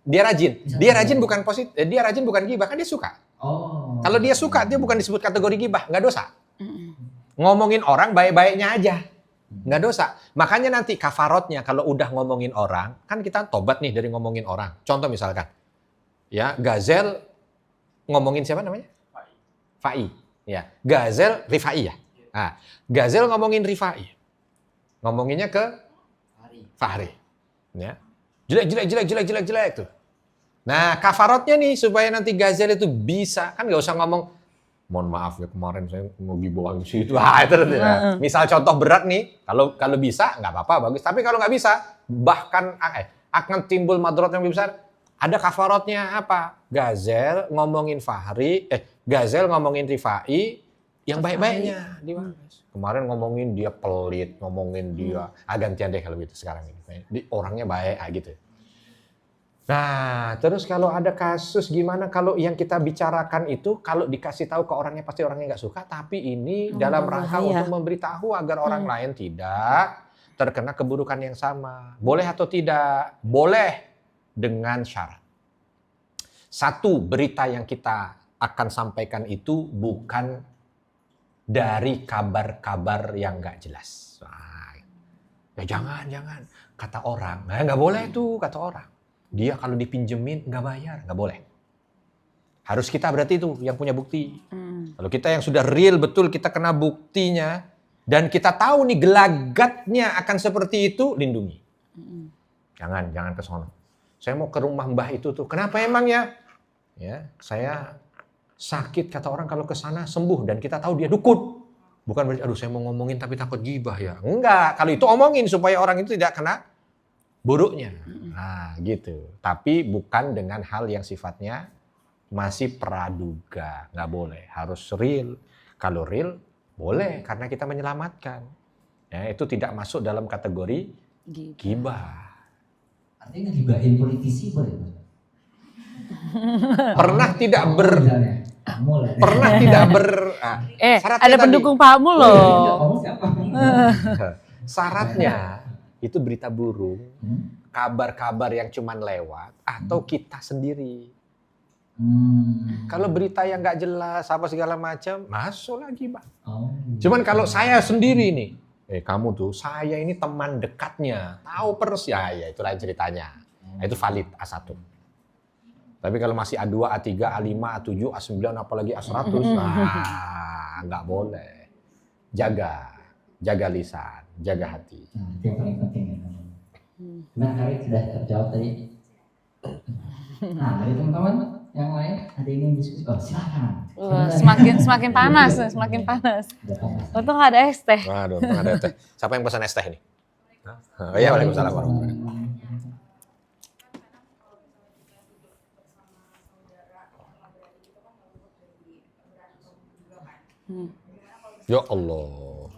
Speaker 1: Dia rajin bukan positif, dia rajin bukan gibah, kan dia suka. Kalau dia suka, dia bukan disebut kategori gibah, nggak dosa. Ngomongin orang baik-baiknya aja, nggak dosa. Makanya nanti kafarotnya kalau udah ngomongin orang, kan kita tobat nih dari ngomongin orang. Contoh misalkan, ya Gazel ngomongin siapa namanya? Fai. Ya, Gazel Rifai ya. Nah, Gazel ngomongin Rifai, ngomonginnya ke Fahri. Ya. Jelek tuh. Nah, kafarotnya nih supaya nanti Gazel itu bisa, kan nggak usah ngomong, mohon maaf ya kemarin saya mau dibawain situ. Itu ya. Misal contoh berat nih, kalau bisa nggak apa-apa bagus. Tapi kalau nggak bisa, bahkan akan timbul madharat yang lebih besar. Ada kafarotnya apa? Gazel ngomongin Gazel ngomongin Rifai yang baik-baiknya. Kemarin ngomongin dia pelit, ngomongin dia gantian deh kalau gitu sekarang ini. Orangnya baik gitu. Nah, terus kalau ada kasus gimana kalau yang kita bicarakan itu kalau dikasih tahu ke orangnya pasti orangnya nggak suka, tapi ini dalam rangka untuk memberitahu agar orang lain tidak terkena keburukan yang sama. Boleh atau tidak? Boleh dengan syarat. Satu, berita yang kita akan sampaikan itu bukan dari kabar-kabar yang nggak jelas. Ya jangan. Kata orang, nggak boleh itu kata orang. Dia kalau dipinjemin nggak bayar, nggak boleh. Harus kita berarti itu yang punya bukti. Kalau kita yang sudah real betul kita kena buktinya dan kita tahu nih gelagatnya akan seperti itu, lindungi. Jangan ke sono. Saya mau ke rumah mbah itu tuh. Kenapa emangnya? Ya, saya sakit kata orang kalau ke sana sembuh dan kita tahu dia dukun. Bukan berarti aduh saya mau ngomongin tapi takut gibah ya. Enggak, kalau itu omongin supaya orang itu tidak kena buruknya. Nah, gitu. Tapi bukan dengan hal yang sifatnya masih praduga, nggak boleh, harus real. Kalau real boleh karena kita menyelamatkan. Ya, itu tidak masuk dalam kategori gibah.
Speaker 3: Artinya ngegibahin politisi boleh?
Speaker 1: Pernah tidak
Speaker 3: Misalnya, kamu lah.
Speaker 1: pernah tidak syaratnya
Speaker 2: ada
Speaker 1: tadi.
Speaker 2: pendukung Pakmu
Speaker 3: Iya,
Speaker 2: loh.
Speaker 3: kamu siapa?
Speaker 1: Syaratnya itu berita burung, kabar-kabar yang cuman lewat atau kita sendiri. Kalau berita yang nggak jelas apa segala macam, masuk lagi, Bang.
Speaker 3: Oh.
Speaker 1: Cuman kalau saya sendiri nih, kamu tuh, saya ini teman dekatnya, tahu persis ya itu lain ceritanya. Nah, itu valid A1. Tapi kalau masih A2, A3, A5, A7, A9, apalagi A100, nggak boleh. Jaga lisan, jaga hati.
Speaker 3: Nah, itu yang paling penting ya. Gimana Karin, sudah terjawab tadi? Nah, dari teman-teman yang lain ada yang ingin diskusi? Oh, silakan.
Speaker 2: Semakin panas, semakin panas. Untung nggak ada es teh.
Speaker 1: Waduh, ada teh. Siapa yang pesan es teh ini? Oh iya, waalaikumsalam warahmatullahi wabarakatuh. Ya Allah.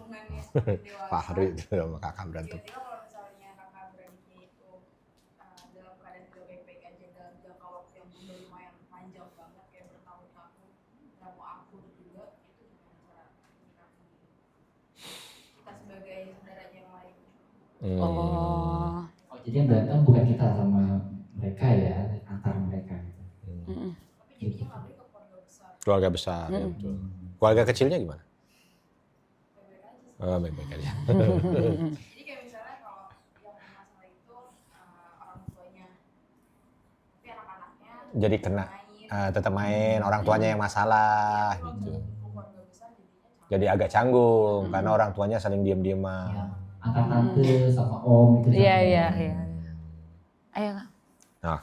Speaker 1: Fahri sama kakak berantem.
Speaker 4: Kira-kira kalau misalnya kakak beradiknya itu dalam keadaan tidak baik-baik aja dalam jangka waktu yang udah lumayan panjang banget kayak bertahun-tahun nggak mau akur juga, itu gimana cara menyikapi kita sebagai saudaranya yang lain?
Speaker 2: Oh.
Speaker 3: Oh, jadi yang berantem bukan kita sama mereka ya, antara mereka.
Speaker 4: Tapi jadinya ngabri ke keluarga besar.
Speaker 1: Keluarga besar, ya betul. Keluarga kecilnya gimana? Oh, baik-baik aja.
Speaker 4: Jadi kayak misalnya kalau yang masalah itu orang tuanya, tapi anak-anaknya
Speaker 1: Jadi kena tetap main, orang tuanya yang masalah gitu.
Speaker 4: keluarga besar jadinya
Speaker 1: Jadi agak canggung karena orang tuanya saling diam-diaman.
Speaker 3: Antara tante sama om itu.
Speaker 2: Iya. Ayo Kak.
Speaker 1: Nah,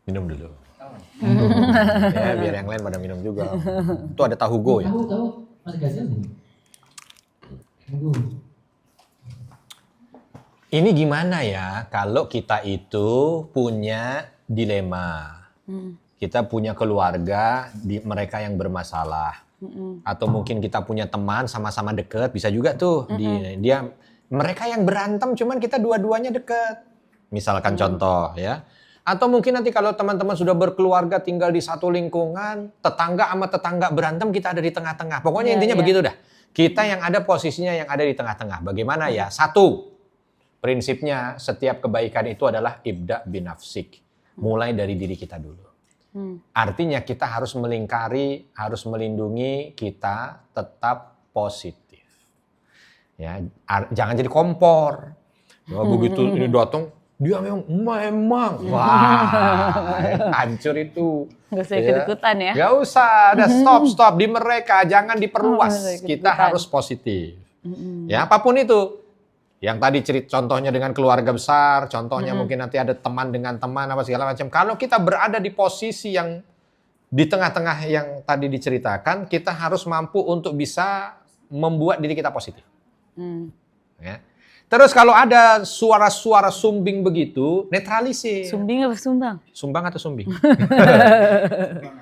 Speaker 1: minum dulu. Ya, biar yang lain pada minum juga. Itu ada tahu go ya.
Speaker 3: Tahu, masih gajian belum? Tunggu.
Speaker 1: Ini gimana ya kalau kita itu punya dilema. Kita punya keluarga, mereka yang bermasalah. Atau mungkin kita punya teman sama-sama deket, bisa juga tuh. Mereka yang berantem cuman kita dua-duanya deket. Misalkan contoh ya. Atau mungkin nanti kalau teman-teman sudah berkeluarga tinggal di satu lingkungan, tetangga sama tetangga berantem, kita ada di tengah-tengah. Pokoknya intinya begitu dah. Kita yang ada posisinya yang ada di tengah-tengah. Bagaimana ya? Satu, prinsipnya setiap kebaikan itu adalah ibda binafsik. Mulai dari diri kita dulu. Artinya kita harus melingkari, harus melindungi kita tetap positif. Ya, jangan jadi kompor. Begitu ini datang, dia memang hancur itu.
Speaker 2: Gak usah ikut-ikutan ya.
Speaker 1: Gak usah, ada stop di mereka, jangan diperluas. Kita harus positif. Ya, apapun itu. Yang tadi contohnya dengan keluarga besar, contohnya mungkin nanti ada teman dengan teman apa segala macam. Kalau kita berada di posisi yang di tengah-tengah yang tadi diceritakan, kita harus mampu untuk bisa membuat diri kita positif. Ya. Terus kalau ada suara-suara sumbing begitu, netralisir.
Speaker 2: Sumbing apa sumbang?
Speaker 1: Sumbang atau sumbing?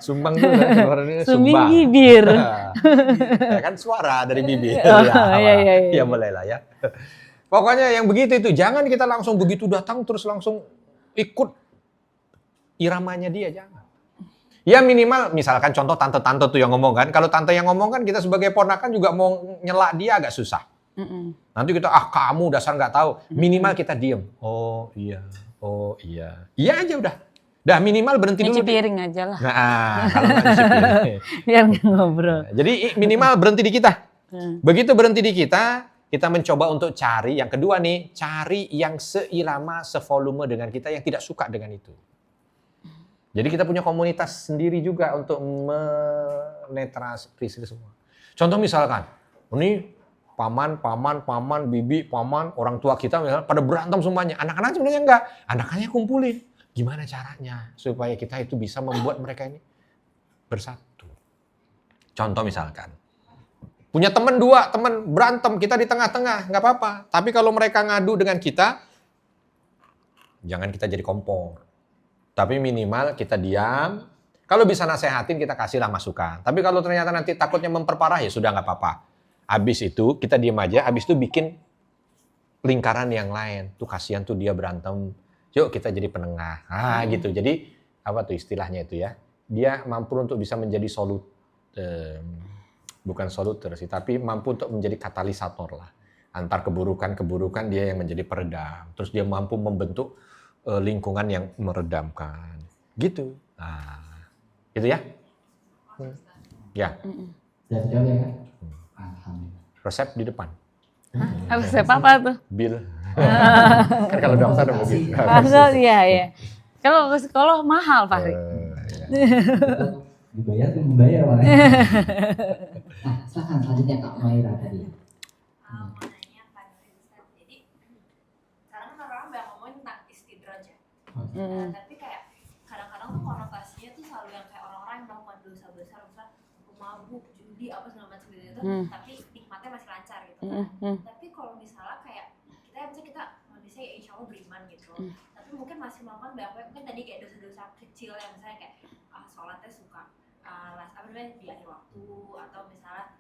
Speaker 1: Sumbang dulu kan suaranya
Speaker 2: Sumbing
Speaker 1: sumbang.
Speaker 2: bibir.
Speaker 1: Ya kan suara dari bibir.
Speaker 2: Oh,
Speaker 1: Ya,
Speaker 2: iya.
Speaker 1: ya boleh lah ya. Pokoknya yang begitu itu, jangan kita langsung begitu datang terus langsung ikut iramanya dia, jangan. Ya minimal misalkan contoh tante-tante tuh yang ngomong kan, kalau tante yang ngomong kan kita sebagai ponakan juga mau nyela dia agak susah. Nanti kita kamu dasar nggak tahu, minimal kita diem. Oh iya, iya aja udah. Dah minimal berhenti
Speaker 2: Nyuci
Speaker 1: dulu.
Speaker 2: piring aja lah.
Speaker 1: Nah, kalau nggak nyuci piring.
Speaker 2: Biar nggak ngobrol.
Speaker 1: Jadi minimal berhenti di kita. Begitu berhenti di kita mencoba untuk cari, yang kedua nih, cari yang seirama, sevolume dengan kita yang tidak suka dengan itu. Jadi kita punya komunitas sendiri juga untuk menetralisir semua. Contoh misalkan, ini paman, bibi, paman, orang tua kita misalnya pada berantem semuanya. Anak-anak sebenarnya enggak, anak-anaknya kumpulin. Gimana caranya supaya kita itu bisa membuat mereka ini bersatu. Contoh misalkan, punya teman berantem, kita di tengah-tengah, nggak apa-apa. Tapi kalau mereka ngadu dengan kita, jangan kita jadi kompor. Tapi minimal kita diam. Kalau bisa nasehatin kita kasihlah masukan. Tapi kalau ternyata nanti takutnya memperparah ya sudah nggak apa-apa. Habis itu kita diam aja, habis itu bikin lingkaran yang lain. Tuh kasihan tuh dia berantem. Yuk kita jadi penengah. Gitu. Jadi apa tuh istilahnya itu ya? Dia mampu untuk bisa menjadi bukan soluter sih, tapi mampu untuk menjadi katalisator lah. Antar keburukan-keburukan dia yang menjadi peredam. Terus dia mampu membentuk lingkungan yang meredamkan. Gitu. Gitu ya? Ya.
Speaker 3: Sudah terjawab ya Kak? Alhamdulillah.
Speaker 1: Resep di depan.
Speaker 2: Resep apa tuh?
Speaker 1: Bil. Kan kalau dokter ada begitu.
Speaker 2: Iya. Kalau ke psikolog mahal, Fahri.
Speaker 3: Dibayar tuh membayar Pak. Nah, silakan selanjutnya Kak Maira tadi.
Speaker 4: Mau nanya Pak Nuri Ustaz. Jadi sekarang kan orang banyak ngomongin tentang istidraj ya. Tapi kayak kadang-kadang tuh konotasinya tuh selalu yang kayak orang-orang yang melakukan dosa besar, misal mabuk, judi, apa segala macam gitu. Tapi nikmatnya masih lancar gitu kan. Tapi kalau misalnya kayak kita manusia ya insya Allah beriman gitu. Tapi mungkin masih melakukan banyak mungkin tadi kayak dosa-dosa kecil yang misalnya kayak sholatnya suka di akhir waktu, atau misalnya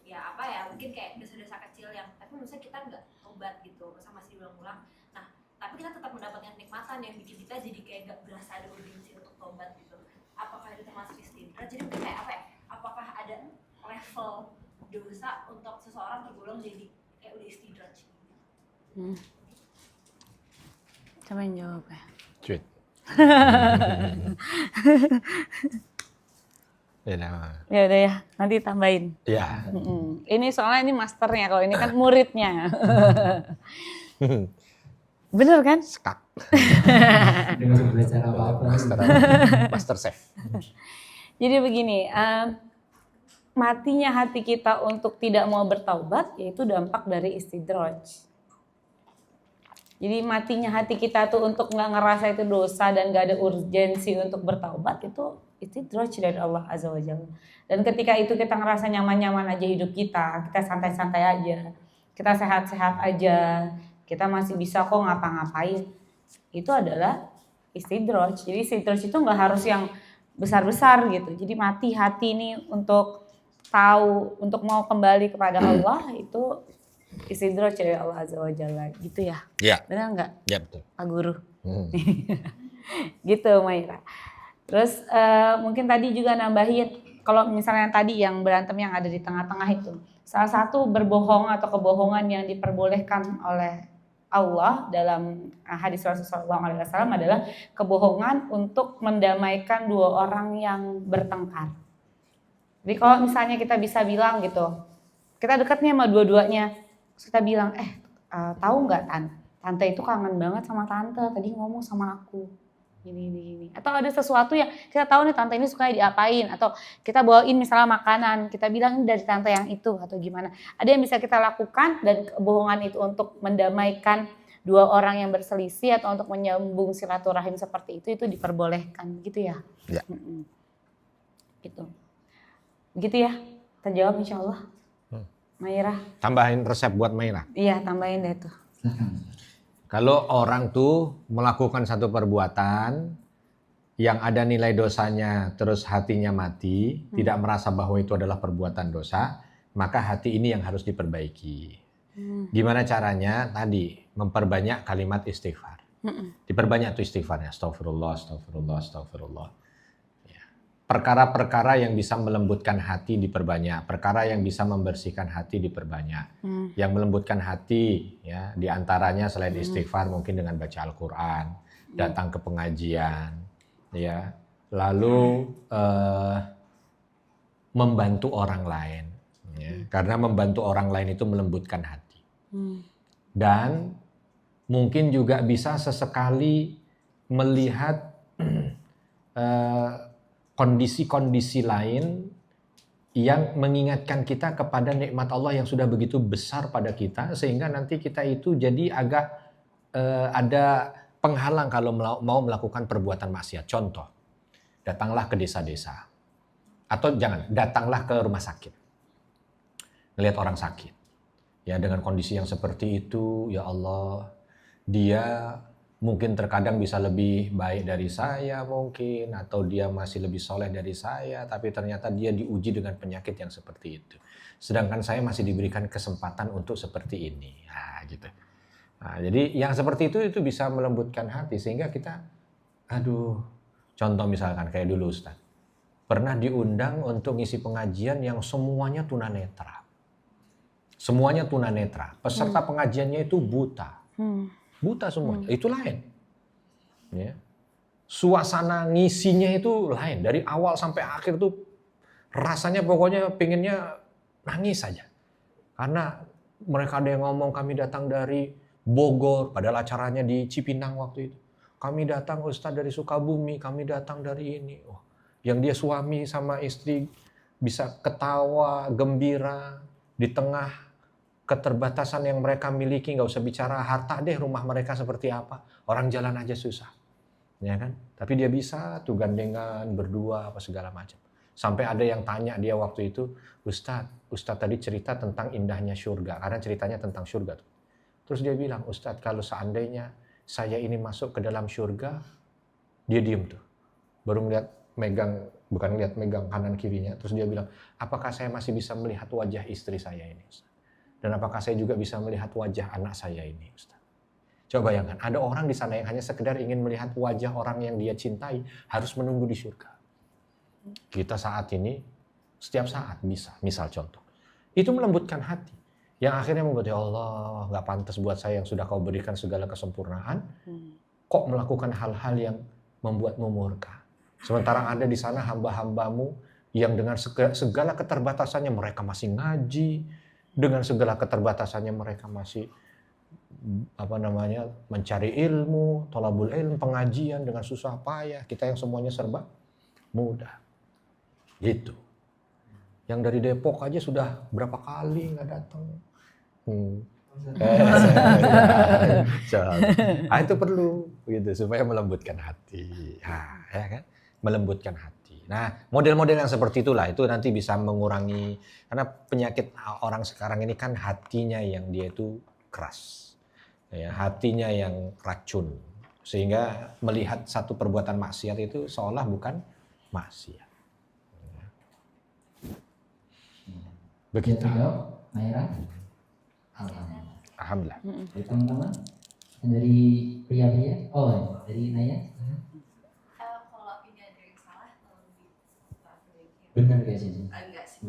Speaker 4: ya mungkin kayak dosa-dosa kecil yang tapi misalnya kita nggak tobat gitu, masa masih ulang-ulang. Nah tapi kita tetap mendapatkan nikmatan yang bikin kita jadi kayak gak berasa ada urgensi untuk tobat gitu. Apakah itu termasuk istidraj? Jadi mungkin kayak apa ya? Apakah ada level dosa untuk seseorang tergolong jadi kayak udah istidraj?
Speaker 2: Coba yang jawab ya.
Speaker 1: Cuit.
Speaker 2: Ya udah ya, nanti tambahin.
Speaker 1: Ya.
Speaker 2: Ini soalnya ini masternya, kalau ini kan muridnya. Bener kan?
Speaker 1: Skak.
Speaker 3: Dengan belajar apa-apa.
Speaker 1: Master chef.
Speaker 2: Jadi begini, matinya hati kita untuk tidak mau bertaubat, yaitu dampak dari istidraj. Jadi matinya hati kita tuh untuk nggak ngerasa itu dosa dan nggak ada urgensi untuk bertaubat, itu istidraj dari Allah Azza wa Jalla. Dan ketika itu kita ngerasa nyaman-nyaman aja hidup kita santai-santai aja, kita sehat-sehat aja, kita masih bisa kok ngapa-ngapain, itu adalah istidraj. Jadi istidraj itu nggak harus yang besar-besar gitu. Jadi mati hati ini untuk tahu, untuk mau kembali kepada Allah, itu istidraj dari Allah Azza wa Jalla gitu ya.
Speaker 1: Iya.
Speaker 2: Benar nggak?
Speaker 1: Ya betul.
Speaker 2: Pak Guru. Gitu Maira. Terus mungkin tadi juga nambahin, kalau misalnya tadi yang berantem yang ada di tengah-tengah itu, salah satu berbohong atau kebohongan yang diperbolehkan oleh Allah dalam hadis Rasulullah SAW adalah kebohongan untuk mendamaikan dua orang yang bertengkar. Jadi kalau misalnya kita bisa bilang gitu, kita dekat nih sama dua-duanya, terus kita bilang, tahu nggak tante itu kangen banget sama tante, tadi ngomong sama aku. Gini. Atau ada sesuatu yang kita tahu nih tante ini suka diapain, atau kita bawain misalnya makanan, kita bilang ini dari tante yang itu atau gimana. Ada yang bisa kita lakukan dan kebohongan itu untuk mendamaikan dua orang yang berselisih atau untuk menyambung silaturahim seperti itu diperbolehkan gitu ya.
Speaker 1: Ya.
Speaker 2: Gitu. Begitu ya. Terjawab insyaallah. Maira.
Speaker 1: Tambahin resep buat Maira.
Speaker 2: Iya, tambahin deh tuh.
Speaker 1: Kalau orang tuh melakukan satu perbuatan yang ada nilai dosanya, terus hatinya mati, tidak merasa bahwa itu adalah perbuatan dosa, maka hati ini yang harus diperbaiki. Gimana caranya? Tadi memperbanyak kalimat istighfar. Diperbanyak tuh istighfarnya. Astagfirullah. Ya. Perkara-perkara yang bisa melembutkan hati diperbanyak. Perkara yang bisa membersihkan hati diperbanyak. Yang melembutkan hati, ya, diantaranya selain istighfar mungkin dengan baca Al-Quran, datang ke pengajian, ya, lalu membantu orang lain, ya, karena membantu orang lain itu melembutkan hati. Dan mungkin juga bisa sesekali melihat kondisi-kondisi lain yang mengingatkan kita kepada nikmat Allah yang sudah begitu besar pada kita, sehingga nanti kita itu jadi agak ada penghalang kalau mau melakukan perbuatan maksiat. Contoh, datanglah ke desa-desa, atau datanglah ke rumah sakit, ngelihat orang sakit, ya, dengan kondisi yang seperti itu, ya Allah, dia mungkin terkadang bisa lebih baik dari saya mungkin, atau dia masih lebih soleh dari saya, tapi ternyata dia diuji dengan penyakit yang seperti itu. Sedangkan saya masih diberikan kesempatan untuk seperti ini. Nah, gitu. Nah, jadi yang seperti itu bisa melembutkan hati sehingga kita, aduh, contoh misalkan kayak dulu Ustaz, pernah diundang untuk ngisi pengajian yang semuanya tunanetra. Semuanya tunanetra. Peserta pengajiannya itu buta. Buta semuanya. Itu lain. Ya. Suasana ngisinya itu lain. Dari awal sampai akhir tuh rasanya pokoknya pengennya nangis saja. Karena mereka ada yang ngomong kami datang dari Bogor, padahal acaranya di Cipinang waktu itu. Kami datang Ustadz dari Sukabumi, kami datang dari ini. Oh, yang dia suami sama istri bisa ketawa, gembira di tengah keterbatasan yang mereka miliki, nggak usah bicara harta deh, rumah mereka seperti apa, orang jalan aja susah, ya kan? Tapi dia bisa tuh gandengan berdua apa segala macam. Sampai ada yang tanya dia waktu itu, Ustadz tadi cerita tentang indahnya surga, karena ceritanya tentang surga tuh. Terus dia bilang, Ustadz kalau seandainya saya ini masuk ke dalam surga, dia diem tuh, baru ngeliat megang kanan kirinya, terus dia bilang, apakah saya masih bisa melihat wajah istri saya ini, Ustadz? Dan apakah saya juga bisa melihat wajah anak saya ini, Ustaz? Coba bayangkan, ada orang di sana yang hanya sekedar ingin melihat wajah orang yang dia cintai, harus menunggu di surga. Kita saat ini, setiap saat bisa, misal contoh. Itu melembutkan hati. Yang akhirnya membuat, ya Allah, gak pantas buat saya yang sudah kau berikan segala kesempurnaan, kok melakukan hal-hal yang membuatmu murka. Sementara ada di sana hamba-hambamu yang dengan segala keterbatasannya mereka masih ngaji, dengan segala keterbatasannya mereka masih mencari ilmu, thalabul ilm, pengajian dengan susah payah. Kita yang semuanya serba mudah. Gitu. Yang dari Depok aja sudah berapa kali nggak datang. Itu perlu gitu supaya melembutkan hati. Nah, ya kan? Melembutkan hati. Nah, model-model yang seperti itulah itu nanti bisa mengurangi, karena penyakit orang sekarang ini kan hatinya yang dia itu keras. Ya, hatinya yang racun. Sehingga melihat satu perbuatan maksiat itu seolah bukan maksiat. Begitu.
Speaker 3: Mayra?
Speaker 1: Alhamdulillah.
Speaker 3: Dari teman-teman? Dari pria-pria? Oh, dari Naya?
Speaker 4: Kalau ini ada yang salah atau lebih
Speaker 3: Benar gak sih?
Speaker 4: enggak sih.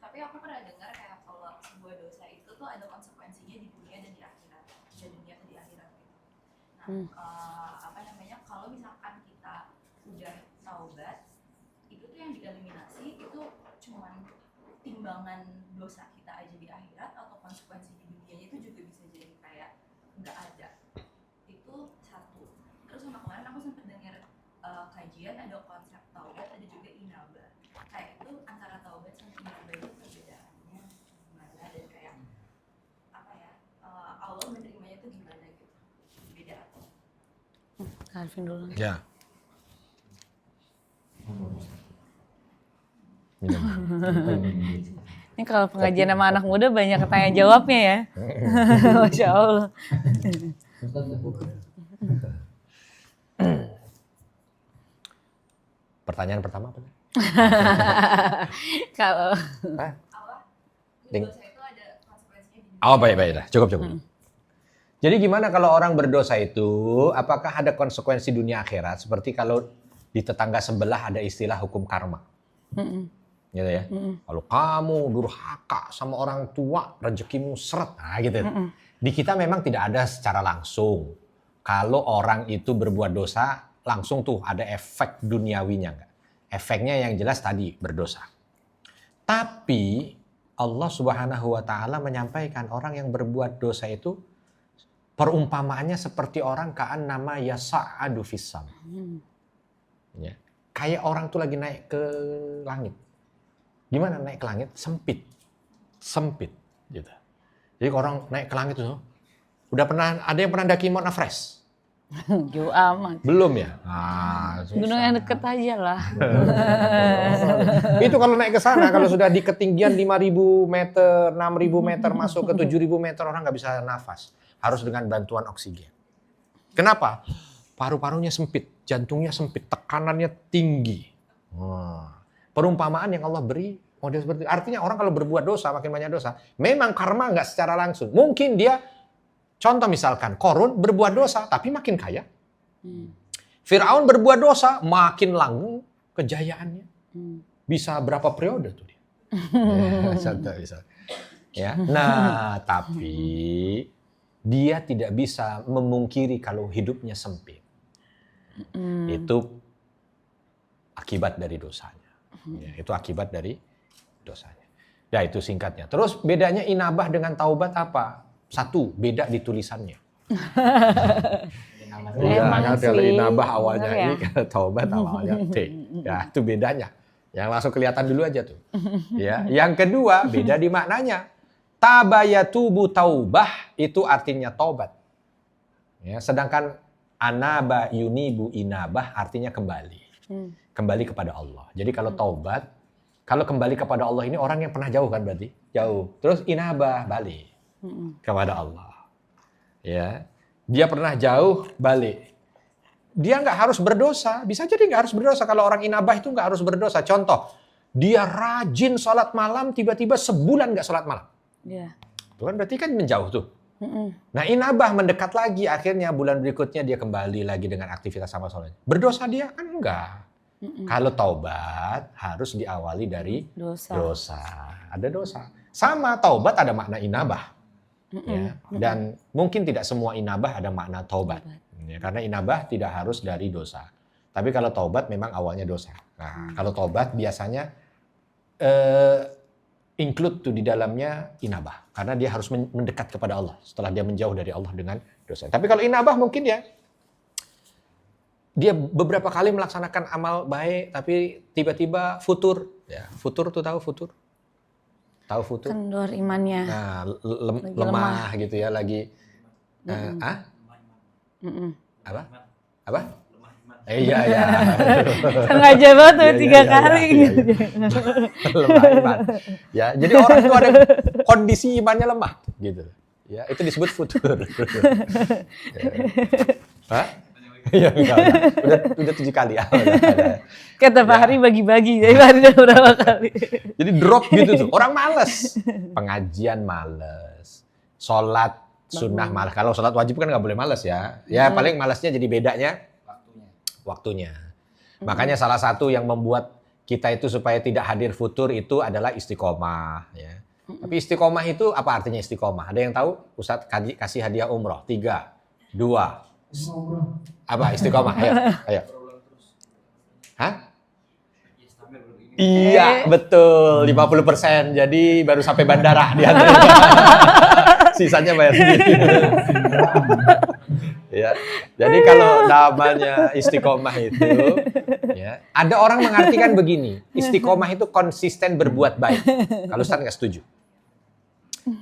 Speaker 4: Tapi aku pernah dengar kayak kalau sebuah dosa itu tuh ada konsekuensinya di dunia dan di akhirat, di dunia atau di akhirat gitu. Nah, kalau misalkan kita udah taubat, itu tuh yang dieliminasi itu cuman timbangan dosa kita aja di akhirat, atau konsekuensi di dunianya itu juga bisa jadi kayak nggak ada. Itu satu. Terus sama kemarin aku sempat dengar kajian ada konsep taubat, ada juga inabah. Kayak itu antara taubat sama inabah itu perbedaannya gimana, dan kayak Allah menerimanya itu gimana gitu, beda atau?
Speaker 2: Alvin dulu.
Speaker 1: Ya.
Speaker 2: Ini kalau pengajian sama anak muda banyak tanya jawabnya ya. Masya Allah.
Speaker 1: Pertanyaan pertama apa?
Speaker 2: Kalau
Speaker 4: Dosa itu ada konsekuensinya di dunia.
Speaker 1: Oh, baik. Cukup. Jadi gimana kalau orang berdosa itu, apakah ada konsekuensi dunia akhirat? Seperti kalau di tetangga sebelah ada istilah hukum karma. Gitu ya. Kalau kamu durhaka sama orang tua, rezekimu seret. Nah, gitu. Di kita memang tidak ada secara langsung. Kalau orang itu berbuat dosa, langsung tuh ada efek duniawinya enggak? Efeknya yang jelas tadi berdosa. Tapi Allah Subhanahu wa taala menyampaikan orang yang berbuat dosa itu perumpamaannya seperti orang ka'an nama yasa'adu fissam. Ya. Kayak orang tuh lagi naik ke langit. Gimana naik ke langit? Sempit gitu. Jadi orang naik ke langit tuh ada yang pernah daki Mount Everest?
Speaker 2: jauh amat.
Speaker 1: Belum ya? Nah,
Speaker 2: Gunung yang deket aja lah.
Speaker 1: Itu kalau naik ke sana, kalau sudah di ketinggian 5.000 meter, 6.000 meter masuk ke 7.000 meter, orang nggak bisa nafas. Harus dengan bantuan oksigen. Kenapa? Paru-parunya sempit, jantungnya sempit, tekanannya tinggi. Perumpamaan yang Allah beri model seperti itu. Artinya orang kalau berbuat dosa, makin banyak dosa, memang karma nggak secara langsung. Mungkin dia, contoh misalkan, Korun berbuat dosa, tapi makin kaya. Firaun berbuat dosa, makin langgeng kejayaannya. Bisa berapa periode tuh dia? Bisa. Ya. Nah, tapi dia tidak bisa memungkiri kalau hidupnya sempit. Itu akibat dari dosanya. Ya, itu akibat dari dosanya. Ya, itu singkatnya. Terus bedanya inabah dengan taubat apa? Satu, beda di tulisannya.
Speaker 2: Emang
Speaker 1: Kalau
Speaker 2: sih,
Speaker 1: inabah awalnya
Speaker 2: bener ya?
Speaker 1: I, kalau taubat awalnya T. Ya, itu bedanya. Yang langsung kelihatan dulu aja tuh. Ya, yang kedua, beda di maknanya. Tabayatubu taubah itu artinya taubat. Ya, sedangkan anaba yunibu inabah artinya kembali. Kembali kepada Allah. Jadi kalau taubat, kalau kembali kepada Allah ini orang yang pernah jauh kan berarti? Jauh. Terus inabah, balik kepada Allah. Ya. Dia pernah jauh, balik. Dia nggak harus berdosa. Bisa jadi nggak harus berdosa. Kalau orang inabah itu nggak harus berdosa. Contoh, dia rajin sholat malam, tiba-tiba sebulan nggak sholat malam.
Speaker 2: Iya.
Speaker 1: Itu kan berarti kan menjauh tuh. Nah inabah mendekat lagi, akhirnya bulan berikutnya dia kembali lagi dengan aktivitas sama sholatnya. Berdosa dia kan enggak. Kalau taubat harus diawali dari dosa. Ada dosa. Sama taubat ada makna inabah. Ya. Dan mungkin tidak semua inabah ada makna taubat. Ya, karena inabah tidak harus dari dosa. Tapi kalau taubat memang awalnya dosa. Nah, kalau taubat biasanya include tuh di dalamnya inabah. Karena dia harus mendekat kepada Allah setelah dia menjauh dari Allah dengan dosa. Tapi kalau inabah mungkin ya, dia beberapa kali melaksanakan amal baik, tapi tiba-tiba futur. Ya, futur tuh tahu futur? Tahu futur?
Speaker 2: Kendor imannya.
Speaker 1: Nah, lemah gitu ya, lagi apa? Iya.
Speaker 2: Sengaja banget tuh 3 kali.
Speaker 1: Lemah iman. Ya, jadi orang itu ada kondisi imannya lemah gitu. Ya, itu disebut futur. Hah? Ya, enggak. Udah 7 kali ya.
Speaker 2: Kata Pak Hari bagi-bagi, jadi Pak Hari udah berapa kali.
Speaker 1: Jadi drop gitu tuh. Orang males. Pengajian males. Sholat sunnah males. Kalau sholat wajib kan nggak boleh males ya. Ya paling malesnya jadi bedanya waktunya. Makanya salah satu yang membuat kita itu supaya tidak hadir futur itu adalah istiqomah. Ya. Tapi istiqomah itu apa artinya istiqomah? Ada yang tahu? Ustadz kasih hadiah umroh. 3, 2. Apa istiqomah? Ayo. Hah? Iya, betul. 50%. Jadi baru sampai bandara di sisanya bayar sendiri. Ya. Jadi kalau namanya istiqomah itu, ya, ada orang mengartikan begini. Istiqomah itu konsisten berbuat baik. Kalau Ustaz nggak setuju.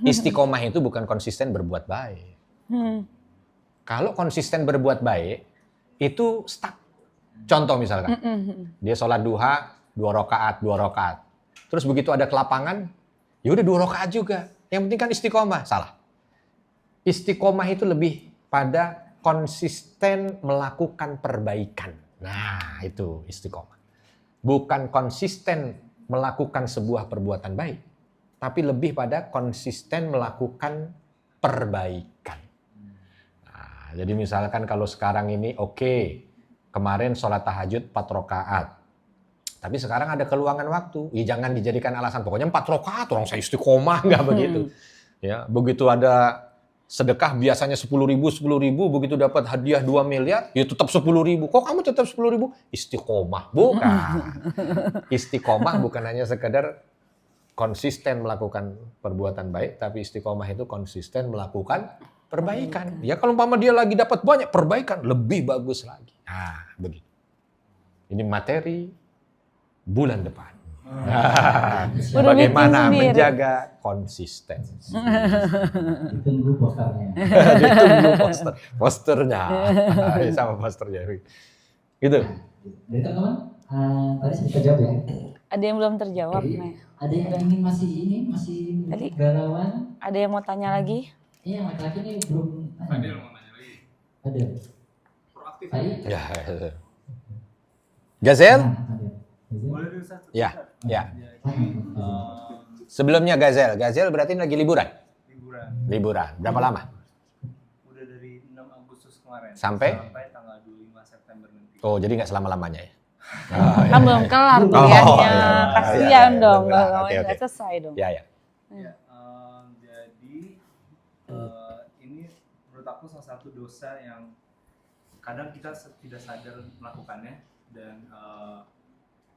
Speaker 1: Istiqomah itu bukan konsisten berbuat baik. Kalau konsisten berbuat baik, itu stuck. Contoh misalkan, dia sholat duha, 2 rakaat. Terus begitu ada kelapangan, ya udah 2 rakaat juga. Yang penting kan istiqomah. Salah. Istiqomah itu lebih pada konsisten melakukan perbaikan. Nah, itu istiqomah. Bukan konsisten melakukan sebuah perbuatan baik, tapi lebih pada konsisten melakukan perbaikan. Nah, jadi misalkan kalau sekarang ini kemarin sholat tahajud 4 rakaat. Tapi sekarang ada keluangan waktu. Ya jangan dijadikan alasan. Pokoknya 4 rakaat, orang saya istiqomah, nggak begitu. Ya, begitu ada sedekah biasanya 10.000, begitu dapat hadiah 2 miliar, ya tetap 10.000. Kok kamu tetap 10.000? Istiqomah. Bukan. Istiqomah bukan hanya sekedar konsisten melakukan perbuatan baik, tapi istiqomah itu konsisten melakukan perbaikan. Ya kalau umpama dia lagi dapat banyak perbaikan, lebih bagus lagi. Nah, begitu. Ini materi bulan depan. Bagaimana menjaga konsisten.
Speaker 3: Ditunggu posternya.
Speaker 1: Ditunggu posternya. Sama posternya. Gitu.
Speaker 3: Dari teman-teman, tadi sudah terjawab ya?
Speaker 2: Ada yang belum terjawab,
Speaker 3: Jadi,
Speaker 2: Nek.
Speaker 3: ada yang ingin masih
Speaker 2: Tadi.
Speaker 3: garawan?
Speaker 2: Ada yang mau tanya lagi?
Speaker 3: Iya, laki-laki ini belum. Ada. Baik.
Speaker 1: Ya. Gazel?
Speaker 6: Boleh dulu Ustaz?
Speaker 1: Ya, ya.
Speaker 6: Jadi
Speaker 1: Sebelumnya Gazel. Gazel berarti lagi liburan?
Speaker 6: liburan
Speaker 1: Liburan. Berapa lama?
Speaker 6: udah dari 6 Agustus kemarin
Speaker 1: Sampai
Speaker 6: tanggal 25 September nanti.
Speaker 1: Oh, jadi nggak selama-lamanya ya?
Speaker 2: Kan belum kelar
Speaker 1: Oh,
Speaker 2: kuliahnya.
Speaker 1: iya.
Speaker 2: Kasihan
Speaker 1: Iya, iya,
Speaker 2: dong,
Speaker 1: benar.
Speaker 2: kalau
Speaker 1: Oke,
Speaker 2: nggak
Speaker 1: oke.
Speaker 2: selesai dong.
Speaker 1: Ya, ya.
Speaker 6: Ya, jadi ini menurut aku salah satu dosa yang kadang kita tidak sadar melakukannya dan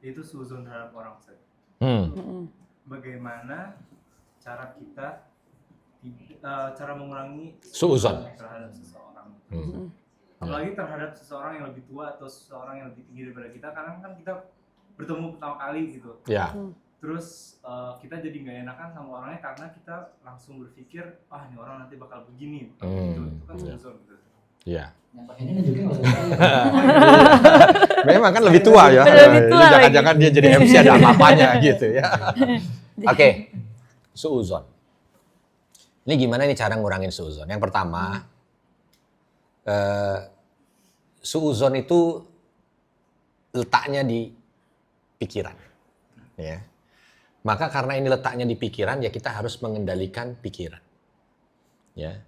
Speaker 6: itu suzon terhadap orang Ustaz.
Speaker 2: Mm-mm.
Speaker 6: Bagaimana cara kita cara mengurangi
Speaker 1: Suuzon.
Speaker 6: terhadap seseorang.
Speaker 1: Hmm.
Speaker 6: Apalagi terhadap seseorang yang lebih tua atau seseorang yang lebih tinggi daripada kita, karena kan kita bertemu pertama kali gitu.
Speaker 1: Ya.
Speaker 6: Terus kita jadi nggak enakan sama orangnya karena kita langsung berpikir, ah ini orang nanti bakal begini, gitu. Itu kan
Speaker 1: Iya.
Speaker 6: suzon gitu.
Speaker 1: Ya.
Speaker 3: Yang pakai ini nunjukin kalau saya.
Speaker 1: Memang kan lebih tua ya.
Speaker 2: Lebih tua
Speaker 1: Jadi jangan-jangan dia jadi MC ada apa-apanya gitu ya. Oke. Suuzon. Ini gimana nih cara ngurangin suuzon? Yang pertama, suuzon itu letaknya di pikiran. Ya. Maka karena ini letaknya di pikiran, ya kita harus mengendalikan pikiran. Ya.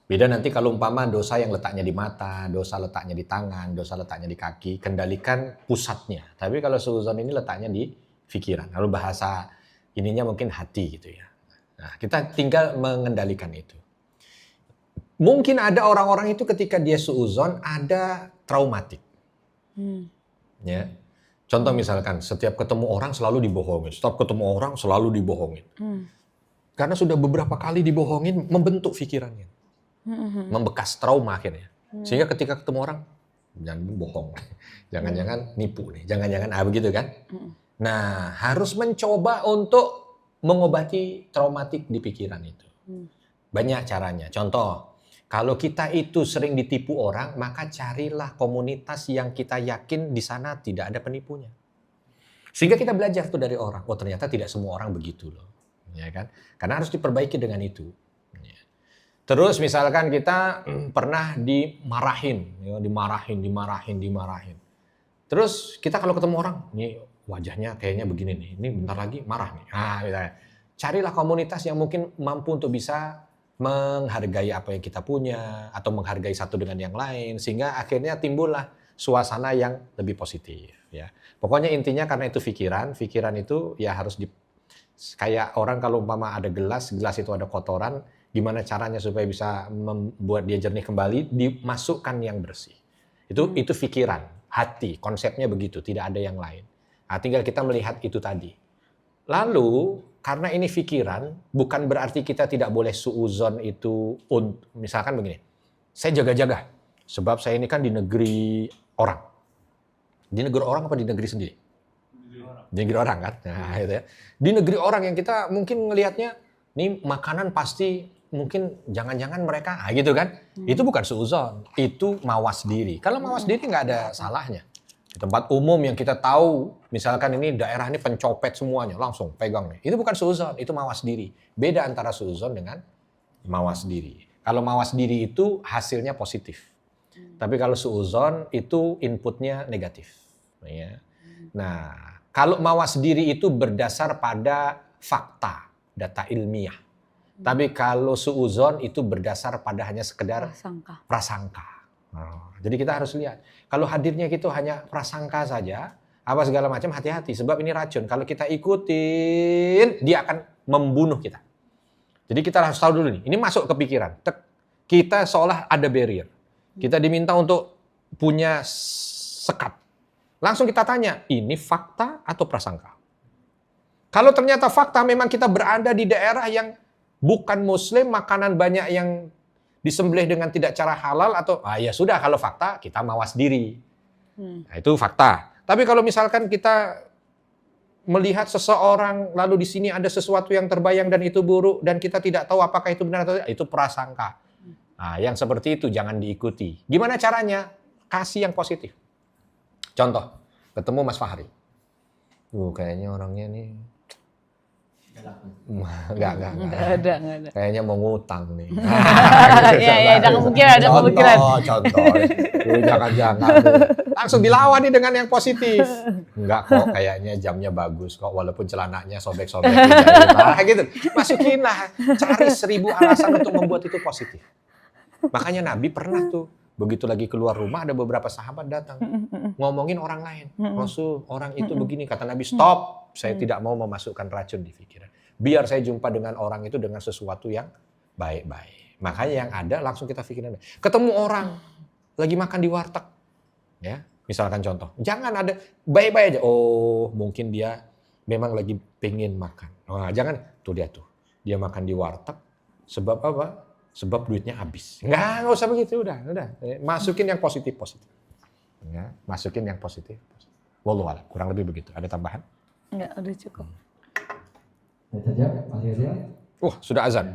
Speaker 1: Beda nanti kalau umpama dosa yang letaknya di mata, dosa letaknya di tangan, dosa letaknya di kaki, kendalikan pusatnya. Tapi kalau suuzon ini letaknya di pikiran. Lalu bahasa ininya mungkin hati gitu ya. Nah, kita tinggal mengendalikan itu. Mungkin ada orang-orang itu ketika dia suuzon ada traumatik. Ya. Contoh misalkan setiap ketemu orang selalu dibohongin, setiap ketemu orang selalu dibohongin. Karena sudah beberapa kali dibohongin membentuk pikirannya. Membekas trauma akhirnya. Sehingga ketika ketemu orang jangan bohong. Jangan-jangan nipu nih, jangan-jangan begitu kan? Nah, harus mencoba untuk mengobati traumatik di pikiran itu. Banyak caranya. Contoh, kalau kita itu sering ditipu orang, maka carilah komunitas yang kita yakin di sana tidak ada penipunya. Sehingga kita belajar tuh dari orang. Oh, ternyata tidak semua orang begitu loh. Ya kan? Karena harus diperbaiki dengan itu. Ya. Terus misalkan kita pernah dimarahin, ya, dimarahin. Terus kita kalau ketemu orang, nih wajahnya kayaknya begini nih, ini bentar lagi marah nih. Nah, misalnya, carilah komunitas yang mungkin mampu untuk bisa menghargai apa yang kita punya atau menghargai satu dengan yang lain sehingga akhirnya timbullah suasana yang lebih positif ya. Pokoknya intinya karena itu pikiran itu ya harus kayak orang kalau umpama ada gelas itu ada kotoran, gimana caranya supaya bisa membuat dia jernih kembali, dimasukkan yang bersih. Itu pikiran, hati, konsepnya begitu, tidak ada yang lain. Nah, tinggal kita melihat itu tadi. Lalu, karena ini pikiran, bukan berarti kita tidak boleh suuzon itu, misalkan begini, saya jaga-jaga, sebab saya ini kan di negeri orang. Di negeri orang apa di negeri sendiri? Di negeri orang kan? Nah, gitu ya. Di negeri orang yang kita mungkin ngelihatnya, nih makanan pasti mungkin jangan-jangan mereka, gitu kan? Itu bukan suuzon, itu mawas diri. Kalau mawas diri nggak ada salahnya. Di tempat umum yang kita tahu, misalkan ini daerah ini pencopet semuanya, langsung pegang nih. Itu bukan suuzon, itu mawas diri. Beda antara suuzon dengan mawas diri. Kalau mawas diri itu hasilnya positif. Tapi kalau suuzon itu inputnya negatif. Ya. Nah, kalau mawas diri itu berdasar pada fakta, data ilmiah. Tapi kalau suuzon itu berdasar pada hanya sekedar prasangka. Jadi kita harus lihat, kalau hadirnya itu hanya prasangka saja, apa segala macam, hati-hati. Sebab ini racun, kalau kita ikutin, dia akan membunuh kita. Jadi kita harus tahu dulu nih, ini masuk ke pikiran. Kita seolah ada barrier. Kita diminta untuk punya sekat. Langsung kita tanya, ini fakta atau prasangka? Kalau ternyata fakta, memang kita berada di daerah yang bukan muslim, makanan banyak yang disembelih dengan tidak cara halal atau ya sudah kalau fakta kita mawas diri. Nah, itu fakta. Tapi kalau misalkan kita melihat seseorang lalu di sini ada sesuatu yang terbayang dan itu buruk dan kita tidak tahu apakah itu benar atau tidak, itu prasangka. Nah, yang seperti itu jangan diikuti. Gimana caranya? Kasih yang positif. Contoh, ketemu Mas Fahri. Kayaknya orangnya nih Enggak.
Speaker 2: Nggak ada.
Speaker 1: Kayaknya mau ngutang nih.
Speaker 2: Iya, ada kemungkinan.
Speaker 1: Contoh. Lu jangan-jangan. Langsung dilawan nih dengan yang positif. Enggak kok, kayaknya jamnya bagus kok, walaupun celananya sobek-sobek. Gitu. Masukin lah. Cari 1000 alasan untuk membuat itu positif. Makanya Nabi pernah tuh, begitu lagi keluar rumah ada beberapa sahabat datang. Ngomongin orang lain. Rasul, orang itu begini. Kata Nabi, stop. Saya tidak mau memasukkan racun di pikiran. Biar saya jumpa dengan orang itu dengan sesuatu yang baik-baik. Makanya yang ada langsung kita pikirin. Ketemu orang lagi makan di warteg, ya, misalkan contoh. Jangan ada baik-baik aja. Oh, mungkin dia memang lagi pengen makan. Nah, jangan tuh dia tuh. Dia makan di warteg sebab apa? Sebab duitnya habis. Nggak usah begitu, udah. Masukin yang positif. Ya, masukin yang positif. Wallahu a'lam. Kurang lebih begitu. Ada tambahan?
Speaker 2: Enggak, udah cukup.
Speaker 3: Masih ada?
Speaker 1: Sudah azan.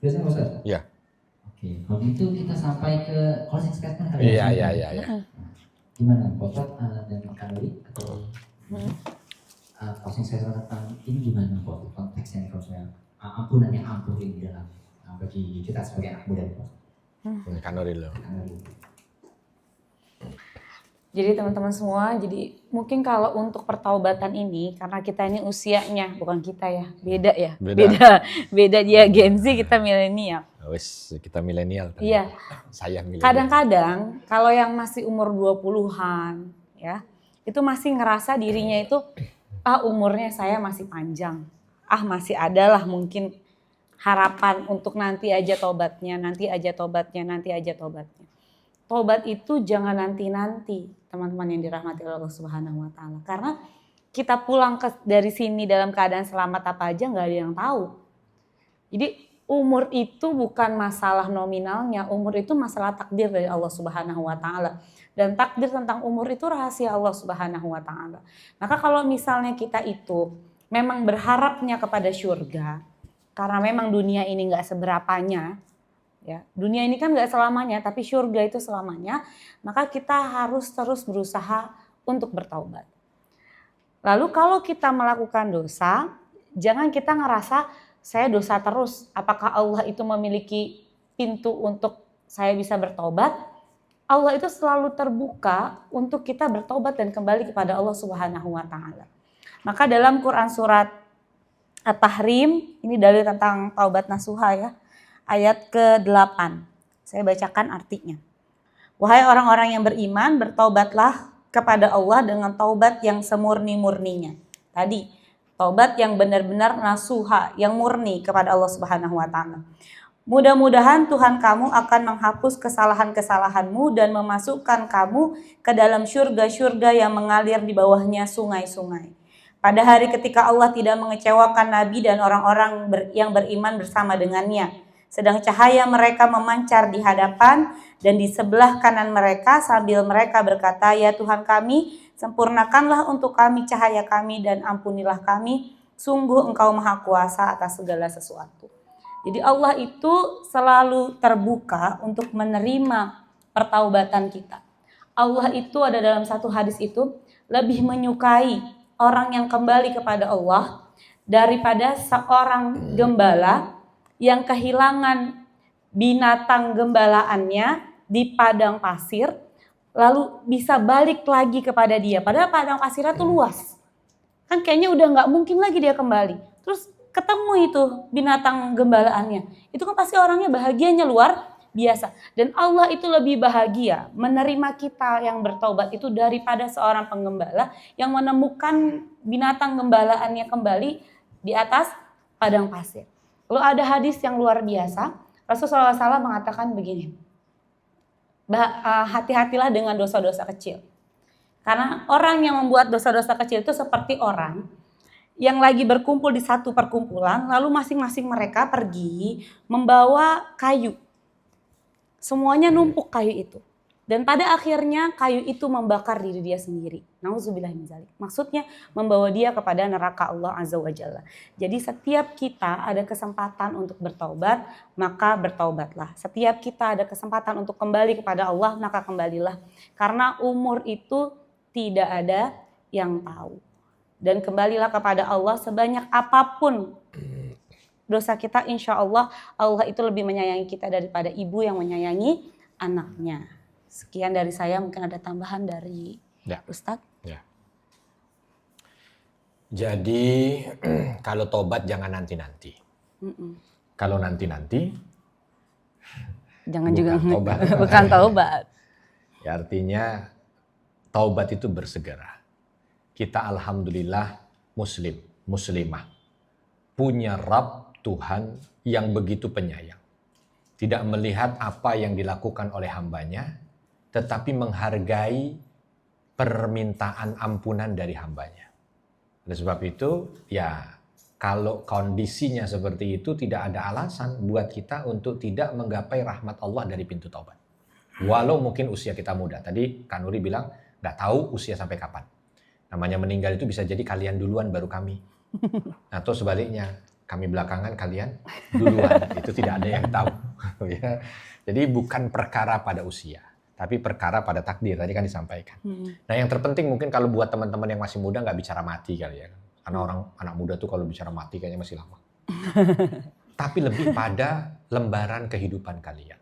Speaker 3: Biasa Ustaz?
Speaker 1: Iya.
Speaker 3: Oke, kalau gitu kita sampai ke closing statement kali
Speaker 1: Iya.
Speaker 3: Gimana, Ustaz dan Kak atau closing statement tentang ini gimana kok konteksnya kalau saya ampunan yang ampuh ini dalam bagi kita sebagai anak muda Pak.
Speaker 1: Kanuril.
Speaker 2: Jadi teman-teman semua, jadi mungkin kalau untuk pertaubatan ini, karena kita ini usianya, bukan kita ya, beda ya. Beda dia Gen Z, kita milenial.
Speaker 1: Wes, kita milenial.
Speaker 2: Iya.
Speaker 1: Saya milenial.
Speaker 2: Kadang-kadang kalau yang masih umur 20-an, ya, itu masih ngerasa dirinya itu, umurnya saya masih panjang. Masih adalah mungkin harapan untuk nanti aja tobatnya. Tobat itu jangan nanti-nanti, teman-teman yang dirahmati Allah Subhanahu wa taala. Karena kita pulang dari sini dalam keadaan selamat apa aja nggak ada yang tahu. Jadi umur itu bukan masalah nominalnya, umur itu masalah takdir dari Allah Subhanahu wa taala. Dan takdir tentang umur itu rahasia Allah Subhanahu wa taala. Maka kalau misalnya kita itu memang berharapnya kepada surga, karena memang dunia ini nggak seberapanya, ya, dunia ini kan nggak selamanya, tapi surga itu selamanya. Maka kita harus terus berusaha untuk bertaubat. Lalu kalau kita melakukan dosa, jangan kita ngerasa saya dosa terus. Apakah Allah itu memiliki pintu untuk saya bisa bertaubat? Allah itu selalu terbuka untuk kita bertaubat dan kembali kepada Allah Subhanahu wa taala. Maka dalam Quran surat At-Tahrim, ini dalil tentang taubat nasuha ya. Ayat ke-8, saya bacakan artinya. Wahai orang-orang yang beriman, bertaubatlah kepada Allah dengan taubat yang semurni-murninya. Tadi, taubat yang benar-benar nasuha, yang murni kepada Allah Subhanahu wa taala. Mudah-mudahan Tuhan kamu akan menghapus kesalahan-kesalahanmu dan memasukkan kamu ke dalam syurga-syurga yang mengalir di bawahnya sungai-sungai. Pada hari ketika Allah tidak mengecewakan Nabi dan orang-orang yang beriman bersama dengannya. Sedang cahaya mereka memancar di hadapan dan di sebelah kanan mereka sambil mereka berkata, ya Tuhan kami, sempurnakanlah untuk kami cahaya kami dan ampunilah kami. Sungguh Engkau Maha Kuasa atas segala sesuatu. Jadi Allah itu selalu terbuka untuk menerima pertaubatan kita. Allah itu ada dalam satu hadis itu lebih menyukai orang yang kembali kepada Allah daripada seorang gembala yang kehilangan binatang gembalaannya di padang pasir, lalu bisa balik lagi kepada dia. Padahal padang pasirnya tuh luas. Kan kayaknya udah gak mungkin lagi dia kembali. Terus ketemu itu binatang gembalaannya. Itu kan pasti orangnya bahagianya luar biasa. Dan Allah itu lebih bahagia menerima kita yang bertaubat itu daripada seorang penggembala yang menemukan binatang gembalaannya kembali di atas padang pasir. Lalu ada hadis yang luar biasa, Rasulullah SAW mengatakan begini, hati-hatilah dengan dosa-dosa kecil. Karena orang yang membuat dosa-dosa kecil itu seperti orang yang lagi berkumpul di satu perkumpulan, lalu masing-masing mereka pergi membawa kayu. Semuanya numpuk kayu itu. Dan pada akhirnya kayu itu membakar diri dia sendiri. Nauzubillah min dzalik. Maksudnya membawa dia kepada neraka Allah Azza wa Jalla. Jadi setiap kita ada kesempatan untuk bertaubat, maka bertaubatlah. Setiap kita ada kesempatan untuk kembali kepada Allah, maka kembalilah. Karena umur itu tidak ada yang tahu. Dan kembalilah kepada Allah sebanyak apapun dosa kita, insya Allah Allah itu lebih menyayangi kita daripada ibu yang menyayangi anaknya. Sekian dari saya, mungkin ada tambahan dari Ustadz.
Speaker 1: Jadi kalau tobat jangan nanti-nanti. Kalau nanti-nanti
Speaker 2: Jangan
Speaker 1: bukan
Speaker 2: juga
Speaker 1: tobat.
Speaker 2: bukan taubat.
Speaker 1: Ya, artinya taubat itu bersegera. Kita alhamdulillah muslim, muslimah. Punya Rabb Tuhan yang begitu penyayang. Tidak melihat apa yang dilakukan oleh hambanya, tetapi menghargai permintaan ampunan dari hambanya. Oleh sebab itu, ya kalau kondisinya seperti itu, tidak ada alasan buat kita untuk tidak menggapai rahmat Allah dari pintu taubat. Walau mungkin usia kita muda. Tadi Kak Nuri bilang, nggak tahu usia sampai kapan. Namanya meninggal itu bisa jadi kalian duluan baru kami. Atau sebaliknya, kami belakangan, kalian duluan. Itu tidak ada yang tahu. Ya. Jadi bukan perkara pada usia, tapi perkara pada takdir. Tadi kan disampaikan. Nah yang terpenting mungkin kalau buat teman-teman yang masih muda nggak bicara mati kali ya. Karena anak muda tuh kalau bicara mati kayaknya masih lama. Tapi lebih pada lembaran kehidupan kalian.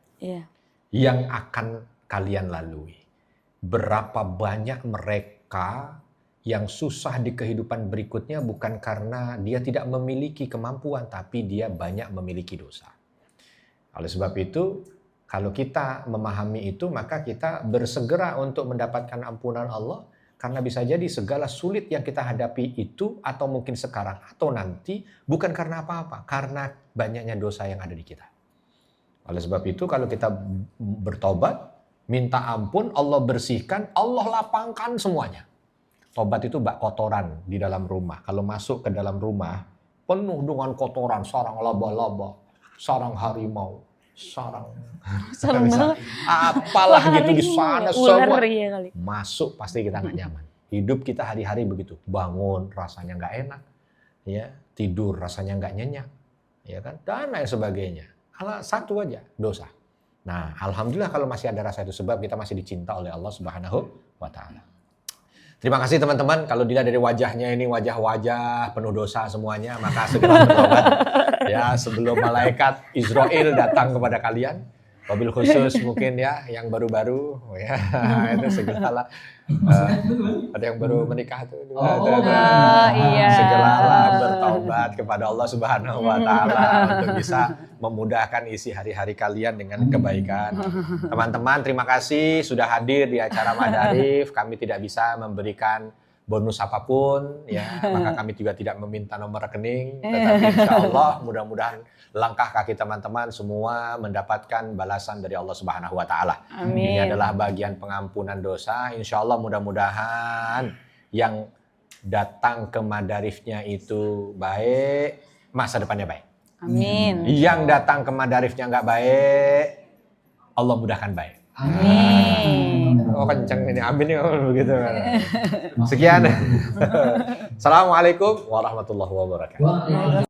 Speaker 1: Yang akan kalian lalui. Berapa banyak mereka yang susah di kehidupan berikutnya bukan karena dia tidak memiliki kemampuan, tapi dia banyak memiliki dosa. Oleh sebab itu, kalau kita memahami itu, maka kita bersegera untuk mendapatkan ampunan Allah, karena bisa jadi segala sulit yang kita hadapi itu, atau mungkin sekarang atau nanti, bukan karena apa-apa, karena banyaknya dosa yang ada di kita. Oleh sebab itu, kalau kita bertobat, minta ampun, Allah bersihkan, Allah lapangkan semuanya. Tobat itu bak kotoran di dalam rumah. Kalau masuk ke dalam rumah, penuh dengan kotoran, sarang laba-laba, sarang harimau, sarang apalah gitu di sana semua. Masuk pasti kita nggak nyaman. Hidup kita hari-hari begitu. Bangun rasanya nggak enak, ya tidur rasanya nggak nyenyak, ya kan, dan lain sebagainya. Satu aja, dosa. Nah, alhamdulillah kalau masih ada rasa itu, sebab kita masih dicinta oleh Allah Subhanahu wa Ta'ala. Terima kasih teman-teman. Kalau dilihat dari wajahnya ini wajah-wajah penuh dosa semuanya, maka segera bertobat ya sebelum malaikat Israel datang kepada kalian. Wabil khusus mungkin ya yang baru-baru ya itu segeralah ada yang baru menikah tuh.
Speaker 2: Iya.
Speaker 1: Segeralah bertobat kepada Allah Subhanahu wa Ta'ala untuk bisa memudahkan isi hari-hari kalian dengan kebaikan. Teman-teman, terima kasih sudah hadir di acara Madarif. Kami tidak bisa memberikan bonus apapun, ya, maka kami juga tidak meminta nomor rekening, tetapi insya Allah mudah-mudahan langkah kaki teman-teman semua mendapatkan balasan dari Allah Subhanahu wa Ta'ala. Ini adalah bagian pengampunan dosa. Insya Allah mudah-mudahan yang datang ke Madarifnya itu baik, masa depannya baik.
Speaker 2: Amin.
Speaker 1: Yang datang ke Madarifnya nggak baik, Allah mudahkan baik.
Speaker 2: Amin.
Speaker 1: Oh kenceng ini, amin ya begitu. Sekian. Assalamualaikum warahmatullahi wabarakatuh.